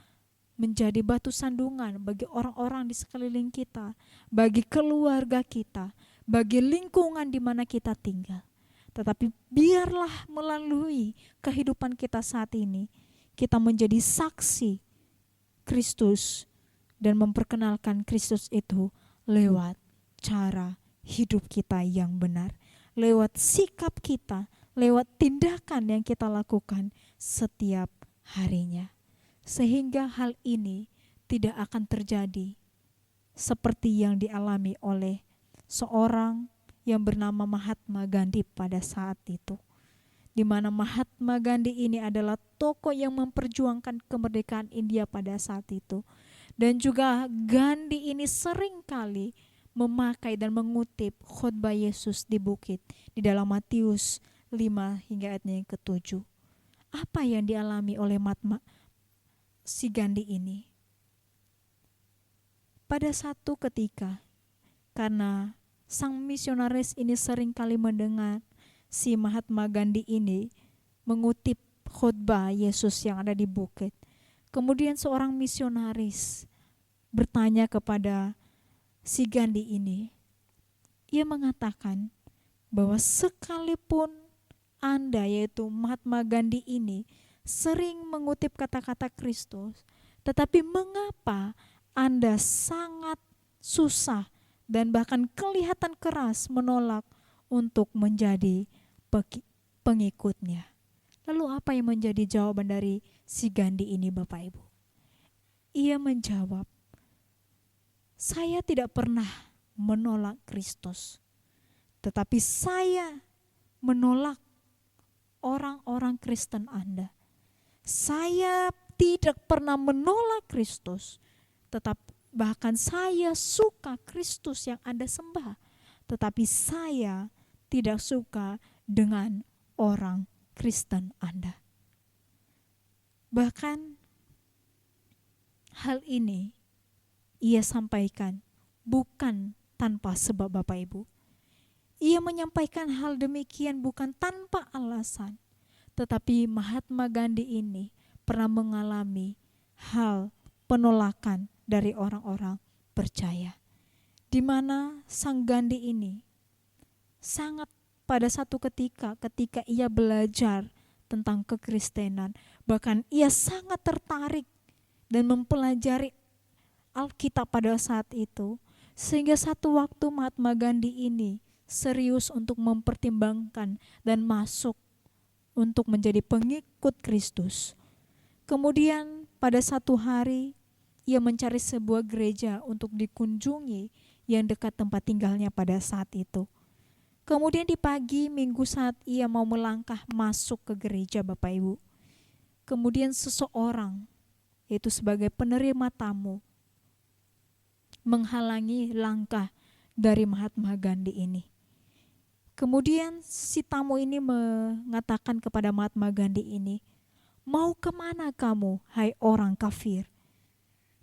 menjadi batu sandungan bagi orang-orang di sekeliling kita, bagi keluarga kita, bagi lingkungan di mana kita tinggal. Tetapi biarlah melalui kehidupan kita saat ini, kita menjadi saksi Kristus dan memperkenalkan Kristus itu lewat cara hidup kita yang benar, lewat sikap kita, lewat tindakan yang kita lakukan setiap harinya. Sehingga hal ini tidak akan terjadi seperti yang dialami oleh seorang yang bernama Mahatma Gandhi pada saat itu. Di mana Mahatma Gandhi ini adalah tokoh yang memperjuangkan kemerdekaan India pada saat itu. Dan juga Gandhi ini sering kali memakai dan mengutip khotbah Yesus di bukit di dalam Matius 5 hingga ayatnya yang ke-7. Apa yang dialami oleh si Gandhi ini? Pada satu ketika, karena sang misionaris ini sering kali mendengar si Mahatma Gandhi ini mengutip khotbah Yesus yang ada di bukit. Kemudian seorang misionaris bertanya kepada si Gandhi ini. Ia mengatakan bahwa sekalipun Anda, yaitu Mahatma Gandhi ini, sering mengutip kata-kata Kristus, tetapi mengapa Anda sangat susah dan bahkan kelihatan keras menolak untuk menjadi pengikutnya? Lalu apa yang menjadi jawaban dari si Gandhi ini Bapak Ibu? ia menjawab, saya tidak pernah menolak Kristus, tetapi saya menolak orang-orang Kristen Anda. Saya tidak pernah menolak Kristus, tetapi bahkan saya suka Kristus yang Anda sembah, tetapi saya tidak suka dengan orang Kristen Anda. Bahkan hal ini ia sampaikan bukan tanpa sebab, Bapak Ibu. Ia menyampaikan hal demikian bukan tanpa alasan. Tetapi Mahatma Gandhi ini pernah mengalami hal penolakan dari orang-orang percaya. Di mana Sang Gandhi ini sangat pada satu ketika ia belajar tentang kekristenan, bahkan ia sangat tertarik dan mempelajari Alkitab pada saat itu, sehingga satu waktu Mahatma Gandhi ini serius untuk mempertimbangkan dan masuk untuk menjadi pengikut Kristus. Kemudian pada satu hari ia mencari sebuah gereja untuk dikunjungi yang dekat tempat tinggalnya pada saat itu. Kemudian di pagi minggu saat ia mau melangkah masuk ke gereja, Bapak Ibu, kemudian seseorang, yaitu sebagai penerima tamu, menghalangi langkah dari Mahatma Gandhi ini. Kemudian si tamu ini mengatakan kepada Mahatma Gandhi ini, "Mau kemana kamu, hai orang kafir?"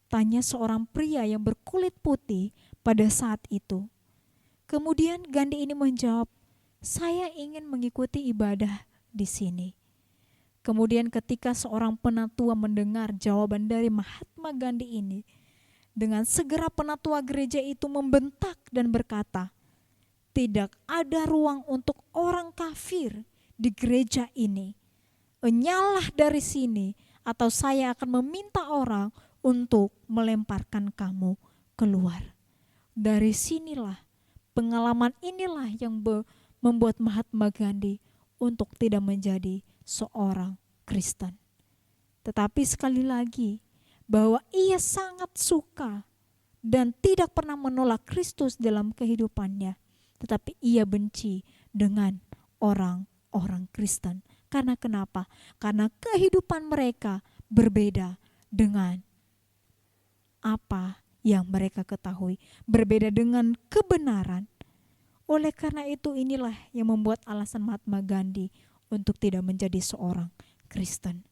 Tanya seorang pria yang berkulit putih pada saat itu. Kemudian Gandhi ini menjawab, "Saya ingin mengikuti ibadah di sini." Kemudian ketika seorang penatua mendengar jawaban dari Mahatma Gandhi ini, dengan segera penatua gereja itu membentak dan berkata, "Tidak ada ruang untuk orang kafir di gereja ini. Enyalah dari sini atau saya akan meminta orang untuk melemparkan kamu keluar." Dari sinilah, pengalaman inilah yang membuat Mahatma Gandhi untuk tidak menjadi seorang Kristen. Tetapi sekali lagi, bahwa ia sangat suka dan tidak pernah menolak Kristus dalam kehidupannya. Tetapi ia benci dengan orang-orang Kristen. Karena kenapa? Karena kehidupan mereka berbeda dengan apa yang mereka ketahui. Berbeda dengan kebenaran. Oleh karena itu inilah yang membuat alasan Mahatma Gandhi untuk tidak menjadi seorang Kristen.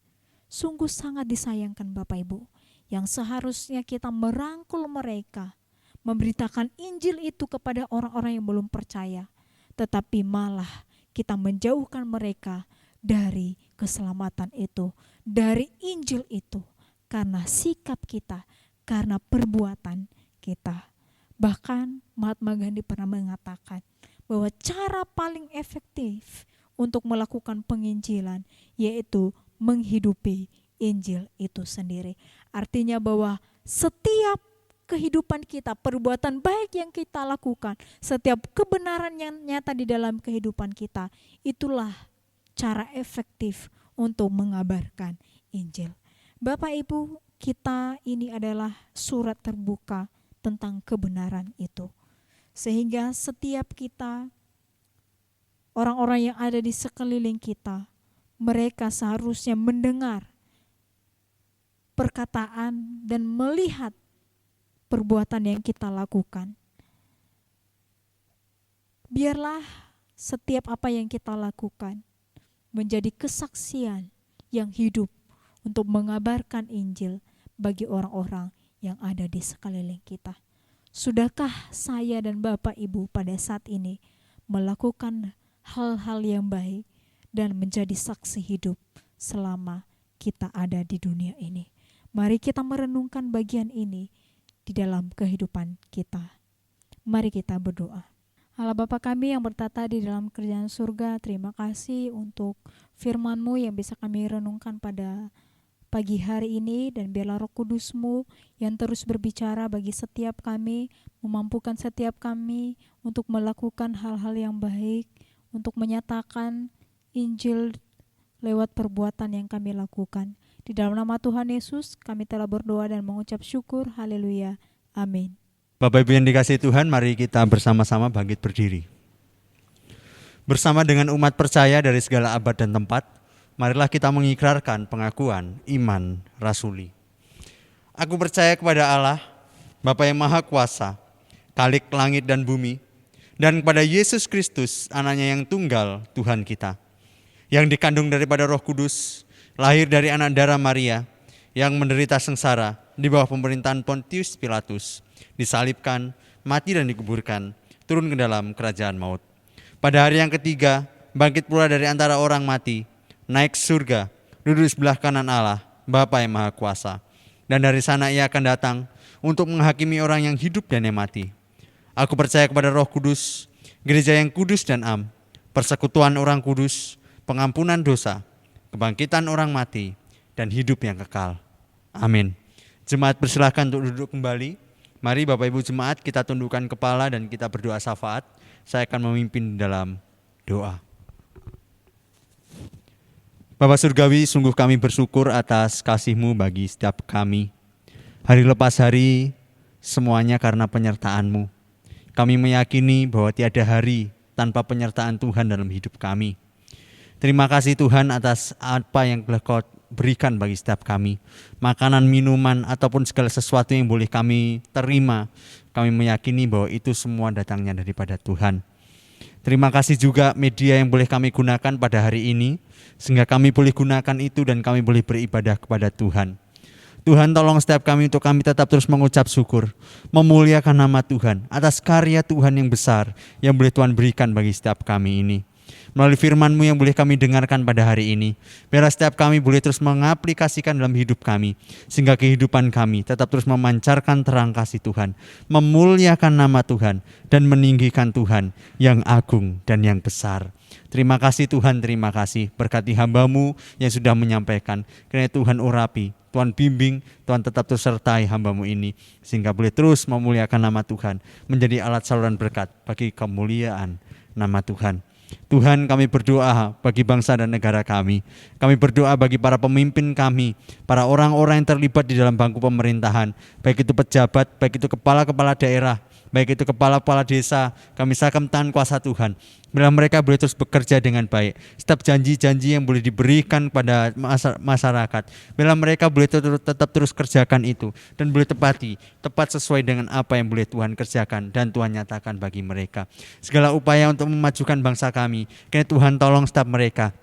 Sungguh sangat disayangkan Bapak Ibu, yang seharusnya kita merangkul mereka, memberitakan Injil itu kepada orang-orang yang belum percaya, tetapi malah kita menjauhkan mereka dari keselamatan itu, dari Injil itu, karena sikap kita, karena perbuatan kita. Bahkan Mahatma Gandhi pernah mengatakan bahwa cara paling efektif untuk melakukan penginjilan yaitu menghidupi Injil itu sendiri. Artinya bahwa setiap kehidupan kita, perbuatan baik yang kita lakukan, setiap kebenaran yang nyata di dalam kehidupan kita, itulah cara efektif untuk mengabarkan Injil. Bapak Ibu, kita ini adalah surat terbuka tentang kebenaran itu. Sehingga setiap kita, orang-orang yang ada di sekeliling kita, mereka seharusnya mendengar perkataan dan melihat perbuatan yang kita lakukan. Biarlah setiap apa yang kita lakukan menjadi kesaksian yang hidup untuk mengabarkan Injil bagi orang-orang yang ada di sekeliling kita. Sudahkah saya dan Bapak Ibu pada saat ini melakukan hal-hal yang baik dan menjadi saksi hidup selama kita ada di dunia ini? Mari kita merenungkan bagian ini di dalam kehidupan kita. Mari kita berdoa. Allah Bapa kami yang bertata di dalam kerajaan surga, terima kasih untuk firman-Mu yang bisa kami renungkan pada pagi hari ini, dan biarlah Roh Kudus-Mu yang terus berbicara bagi setiap kami, memampukan setiap kami untuk melakukan hal-hal yang baik, untuk menyatakan Injil lewat perbuatan yang kami lakukan. Di dalam nama Tuhan Yesus kami telah berdoa dan mengucap syukur. Haleluya. Amin. Bapak Ibu yang dikasihi Tuhan, mari kita bersama-sama bangkit berdiri. Bersama dengan umat percaya dari segala abad dan tempat, marilah kita mengikrarkan pengakuan iman rasuli. Aku percaya kepada Allah, Bapa yang Maha Kuasa, Khalik langit dan bumi, dan kepada Yesus Kristus, anaknya yang tunggal, Tuhan kita, yang dikandung daripada Roh Kudus, lahir dari anak darah Maria, yang menderita sengsara di bawah pemerintahan Pontius Pilatus, disalibkan, mati dan dikuburkan, turun ke dalam kerajaan maut. Pada hari yang ketiga, bangkit pula dari antara orang mati, naik ke surga, duduk di sebelah kanan Allah, Bapa yang Maha Kuasa. Dan dari sana ia akan datang untuk menghakimi orang yang hidup dan yang mati. Aku percaya kepada Roh Kudus, gereja yang kudus dan am, persekutuan orang kudus, pengampunan dosa, kebangkitan orang mati, dan hidup yang kekal. Amin. Jemaat persilahkan untuk duduk kembali. Mari Bapak Ibu Jemaat kita tundukkan kepala dan kita berdoa syafaat. Saya akan memimpin dalam doa. Bapa Surgawi, sungguh kami bersyukur atas kasih-Mu bagi setiap kami. Hari lepas hari, semuanya karena penyertaan-Mu. Kami meyakini bahwa tiada hari tanpa penyertaan Tuhan dalam hidup kami. Terima kasih Tuhan atas apa yang telah Kau berikan bagi setiap kami. Makanan, minuman, ataupun segala sesuatu yang boleh kami terima. Kami meyakini bahwa itu semua datangnya daripada Tuhan. Terima kasih juga media yang boleh kami gunakan pada hari ini, sehingga kami boleh gunakan itu dan kami boleh beribadah kepada Tuhan. Tuhan tolong setiap kami untuk kami tetap terus mengucap syukur, memuliakan nama Tuhan atas karya Tuhan yang besar yang boleh Tuhan berikan bagi setiap kami ini. Melalui firman-Mu yang boleh kami dengarkan pada hari ini, biarlah setiap kami boleh terus mengaplikasikan dalam hidup kami, sehingga kehidupan kami tetap terus memancarkan terang kasih Tuhan, memuliakan nama Tuhan, dan meninggikan Tuhan yang agung dan yang besar. Terima kasih Tuhan, terima kasih. Berkati hamba-Mu yang sudah menyampaikan, kiranya Tuhan urapi, Tuhan bimbing, Tuhan tetap terus sertai hamba-Mu ini, sehingga boleh terus memuliakan nama Tuhan, menjadi alat saluran berkat bagi kemuliaan nama Tuhan. Tuhan, kami berdoa bagi bangsa dan negara kami. Kami berdoa bagi para pemimpin kami, para orang-orang yang terlibat di dalam bangku pemerintahan, baik itu pejabat, baik itu kepala-kepala daerah, baik itu kepala-kepala desa. Kami serahkan tangan kuasa Tuhan, bila mereka boleh terus bekerja dengan baik. Setiap janji-janji yang boleh diberikan pada masyarakat, bila mereka boleh tetap terus kerjakan itu, dan boleh tepat sesuai dengan apa yang boleh Tuhan kerjakan dan Tuhan nyatakan bagi mereka. Segala upaya untuk memajukan bangsa kami, kiranya Tuhan tolong setiap mereka.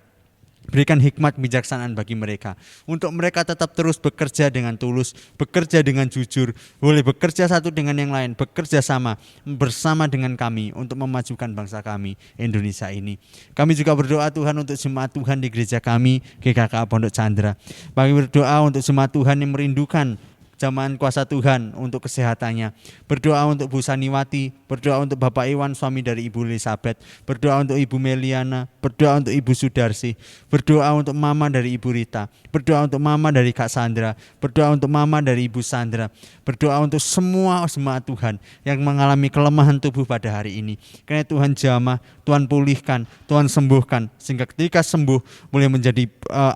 Berikan hikmat kebijaksanaan bagi mereka, untuk mereka tetap terus bekerja dengan tulus, bekerja dengan jujur, boleh bekerja satu dengan yang lain, bekerja sama bersama dengan kami untuk memajukan bangsa kami, Indonesia ini. Kami juga berdoa Tuhan untuk jemaat Tuhan di gereja kami, GKK Pondok Chandra. Kami berdoa untuk jemaat Tuhan yang merindukan jamahan kuasa Tuhan untuk kesehatannya. Berdoa untuk Bu Saniwati, berdoa untuk Bapak Iwan suami dari Ibu Elizabeth, berdoa untuk Ibu Meliana, berdoa untuk Ibu Sudarsi, berdoa untuk Mama dari Ibu Rita, berdoa untuk Mama dari Kak Sandra, berdoa untuk Mama dari Ibu Sandra, berdoa untuk semua jemaat Tuhan yang mengalami kelemahan tubuh pada hari ini. Karena Tuhan jamah, Tuhan pulihkan, Tuhan sembuhkan, sehingga ketika sembuh boleh menjadi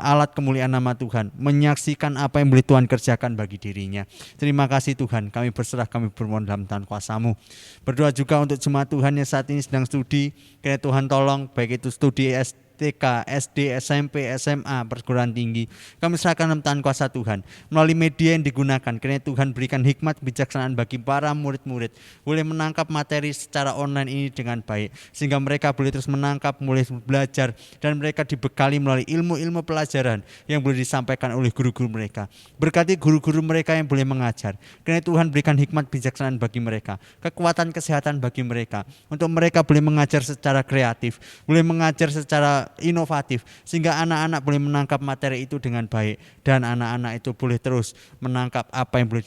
alat kemuliaan nama Tuhan, menyaksikan apa yang boleh Tuhan kerjakan bagi dirinya. Terima kasih Tuhan, kami berserah, kami bermohon dalam tangan kuasa-Mu. Berdoa juga untuk jemaat Tuhan yang saat ini sedang studi, kiranya Tuhan tolong, baik itu studi TK, SD, SMP, SMA, perguruan tinggi. Kami serahkan dalam tangan kuasa Tuhan. Melalui media yang digunakan, kiranya Tuhan berikan hikmat kebijaksanaan bagi para murid-murid, boleh menangkap materi secara online ini dengan baik, sehingga mereka boleh terus menangkap, boleh belajar, dan mereka dibekali melalui ilmu-ilmu pelajaran yang boleh disampaikan oleh guru-guru mereka. Berkati guru-guru mereka yang boleh mengajar, kiranya Tuhan berikan hikmat kebijaksanaan bagi mereka, kekuatan kesehatan bagi mereka, untuk mereka boleh mengajar secara kreatif, boleh mengajar secara inovatif, sehingga anak-anak boleh menangkap materi itu dengan baik, dan anak-anak itu boleh terus menangkap apa yang boleh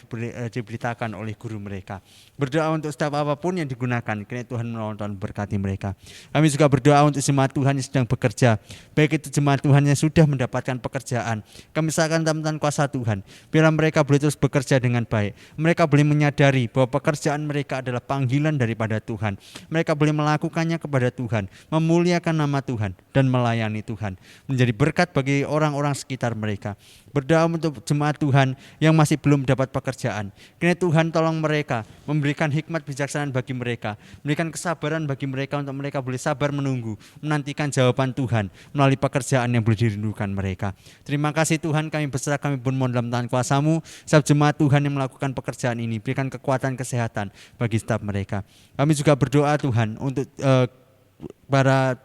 diberitakan oleh guru mereka. Berdoa untuk setiap apapun yang digunakan, kiranya Tuhan menolong, Tuhan berkati mereka. Kami juga berdoa untuk jemaat Tuhan yang sedang bekerja, baik itu jemaat Tuhan yang sudah mendapatkan pekerjaan. Kami serahkan dalam tangan kuasa Tuhan, biar mereka boleh terus bekerja dengan baik. Mereka boleh menyadari bahwa pekerjaan mereka adalah panggilan daripada Tuhan. Mereka boleh melakukannya kepada Tuhan, memuliakan nama Tuhan, dan dan melayani Tuhan. Menjadi berkat bagi orang-orang sekitar mereka. Berdoa untuk jemaat Tuhan yang masih belum dapat pekerjaan. Kiranya Tuhan tolong mereka, memberikan hikmat bijaksanaan bagi mereka, memberikan kesabaran bagi mereka untuk mereka boleh sabar menunggu, menantikan jawaban Tuhan melalui pekerjaan yang boleh dirindukan mereka. Terima kasih Tuhan, kami berserah, kami pun mohon dalam tangan kuasa-Mu. Setiap jemaat Tuhan yang melakukan pekerjaan ini, berikan kekuatan kesehatan bagi staf mereka. Kami juga berdoa Tuhan untuk para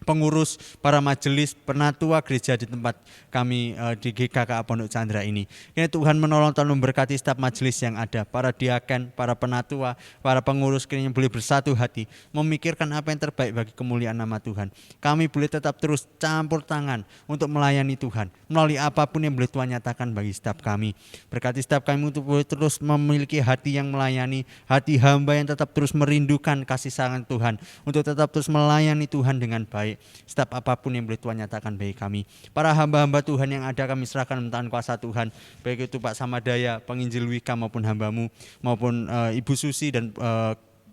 pengurus, para majelis, penatua gereja di tempat kami di GKK Pondok Chandra ini. Kiranya Tuhan menolong dan memberkati staf majelis yang ada, para diaken, para penatua, para pengurus, kiranya boleh bersatu hati, memikirkan apa yang terbaik bagi kemuliaan nama Tuhan. Kami boleh tetap terus campur tangan untuk melayani Tuhan, melalui apapun yang boleh Tuhan nyatakan bagi staf kami. Berkati staf kami untuk boleh terus memiliki hati yang melayani, hati hamba yang tetap terus merindukan kasih sayang Tuhan, untuk tetap terus melayani Tuhan dengan baik. Setiap apapun yang boleh Tuhan nyatakan bagi kami. Para hamba-hamba Tuhan yang ada kami serahkan dalam kuasa Tuhan. Baik itu Pak Samadaya, penginjil Wika maupun hambamu, maupun Ibu Susi dan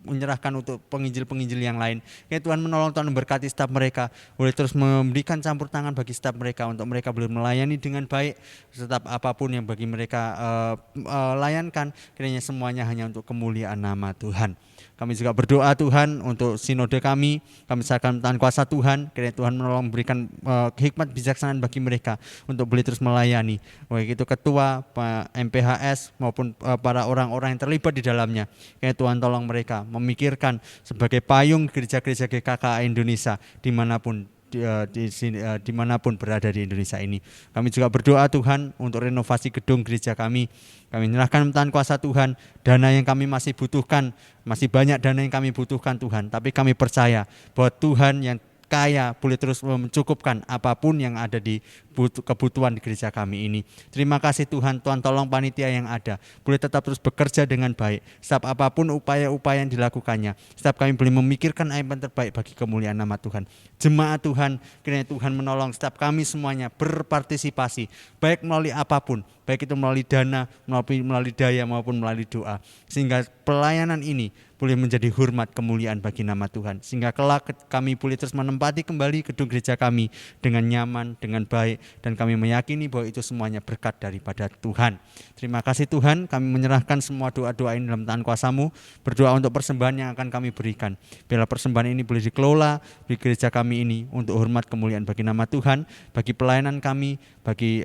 menyerahkan untuk penginjil-penginjil yang lain. Ya Tuhan menolong, Tuhan memberkati staf mereka, boleh terus memberikan campur tangan bagi staf mereka untuk mereka boleh melayani dengan baik. Setiap apapun yang bagi mereka layankan, kiranya semuanya hanya untuk kemuliaan nama Tuhan. Kami juga berdoa Tuhan untuk sinode kami serahkan tangan kuasa Tuhan, kiranya Tuhan menolong memberikan hikmat bijaksanaan bagi mereka untuk boleh terus melayani, baik itu ketua, MPHS maupun para orang-orang yang terlibat di dalamnya. Kiranya Tuhan tolong mereka memikirkan sebagai payung gereja-gereja GKK Indonesia dimanapun berada di Indonesia ini. Kami juga berdoa Tuhan untuk renovasi gedung gereja kami. Kami menyerahkan tangan kuasa Tuhan, dana yang kami masih butuhkan, masih banyak dana yang kami butuhkan Tuhan. Tapi kami percaya bahwa Tuhan yang kaya boleh terus mencukupkan apapun yang ada di kebutuhan di gereja kami ini. Terima kasih Tuhan, Tuhan tolong panitia yang ada boleh tetap terus bekerja dengan baik. Setiap apapun upaya-upaya yang dilakukannya, setiap kami boleh memikirkan apa yang terbaik bagi kemuliaan nama Tuhan. Jemaat Tuhan, kiranya Tuhan menolong setiap kami semuanya berpartisipasi, baik melalui apapun, baik itu melalui dana, melalui daya maupun melalui doa, sehingga pelayanan ini boleh menjadi hormat kemuliaan bagi nama Tuhan, sehingga kelak kami boleh terus menempati kembali gedung gereja kami dengan nyaman, dengan baik, dan kami meyakini bahwa itu semuanya berkat daripada Tuhan. Terima kasih Tuhan, kami menyerahkan semua doa-doa ini dalam tangan kuasa-Mu, berdoa untuk persembahan yang akan kami berikan. Biarlah persembahan ini boleh dikelola di gereja kami ini untuk hormat kemuliaan bagi nama Tuhan, bagi pelayanan kami, bagi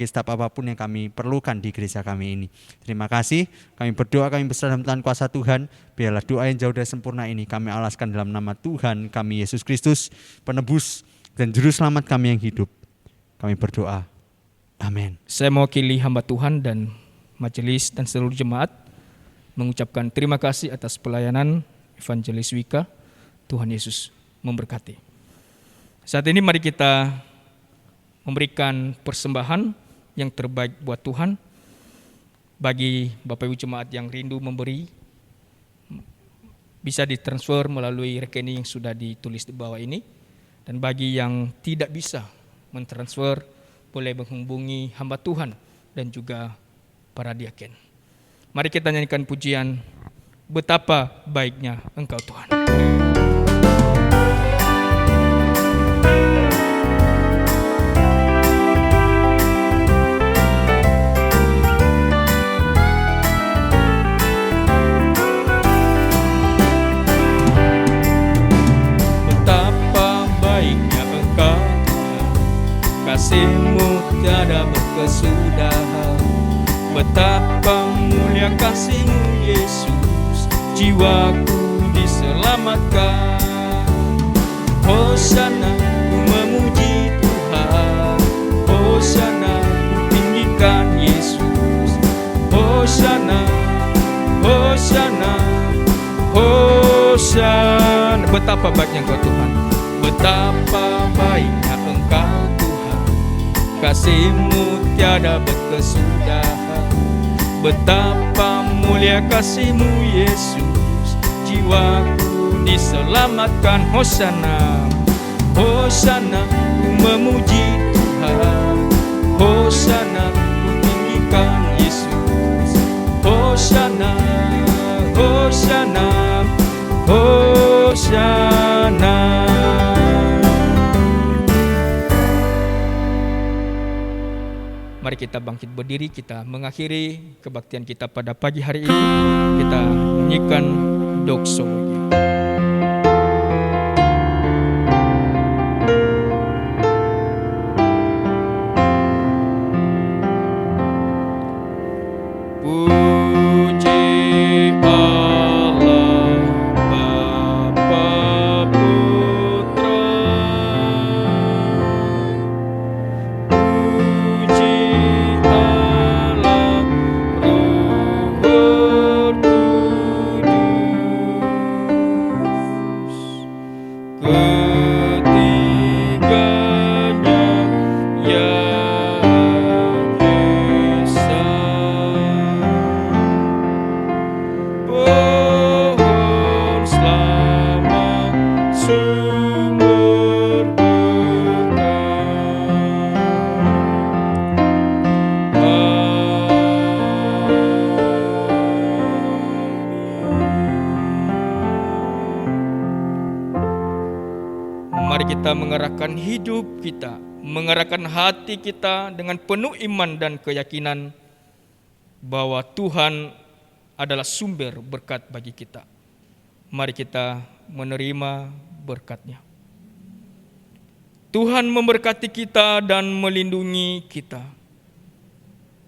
staf apapun yang kami perlukan di gereja kami ini. Terima kasih, kami berdoa, kami berserah dalam tangan kuasa Tuhan. Biarlah doa yang jauh dari sempurna ini kami alaskan dalam nama Tuhan kami Yesus Kristus, penebus dan juru selamat kami yang hidup. Kami berdoa. Amin. Saya mewakili hamba Tuhan dan majelis dan seluruh jemaat mengucapkan terima kasih atas pelayanan Evangelis Wika. Tuhan Yesus memberkati. Saat ini mari kita memberikan persembahan yang terbaik buat Tuhan. Bagi Bapak Ibu jemaat yang rindu memberi, bisa ditransfer melalui rekening yang sudah ditulis di bawah ini. Dan bagi yang tidak bisa mentransfer, boleh menghubungi hamba Tuhan dan juga para diaken. Mari kita nyanyikan pujian Betapa Baiknya Engkau Tuhan. Kasih-Mu tiada berkesudahan. Betapa mulia kasih-Mu Yesus, jiwaku diselamatkan. Hosana, ku memuji Tuhan. Hosana, ku tinggikan Yesus. Hosana, Hosana, Hosana. Betapa baiknya Engkau Tuhan. Betapa baiknya Engkau Tuhan. Kasih-Mu tiada berkesudahan. Betapa mulia kasih-Mu Yesus, jiwaku diselamatkan. Hosana, Hosana, ku memuji Tuhan. Hosana, ku tinggikan Yesus. Hosana, Hosana, Hosana. Mari kita bangkit berdiri, kita mengakhiri kebaktian kita pada pagi hari ini. Kita nyanyikan doksologi. Mari kita mengarahkan hidup kita, mengarahkan hati kita dengan penuh iman dan keyakinan bahwa Tuhan adalah sumber berkat bagi kita. Mari kita menerima berkat-Nya. Tuhan memberkati kita dan melindungi kita.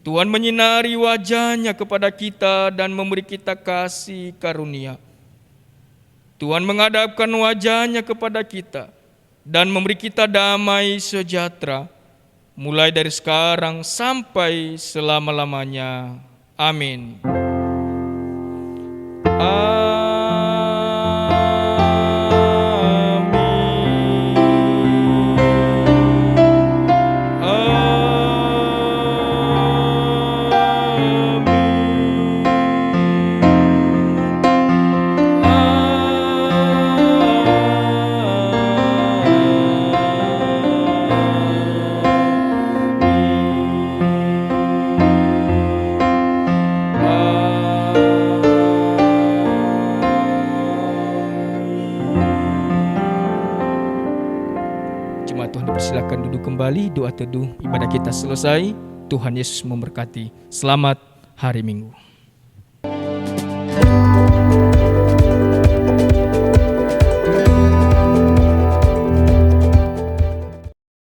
Tuhan menyinari wajah-Nya kepada kita dan memberi kita kasih karunia. Tuhan menghadapkan wajah-Nya kepada kita dan memberi kita damai sejahtera, mulai dari sekarang sampai selama-lamanya. Amin. Jemaat Tuhan dipersilakan duduk kembali, doa teduh ibadah kita selesai. Tuhan Yesus memberkati. Selamat hari Minggu.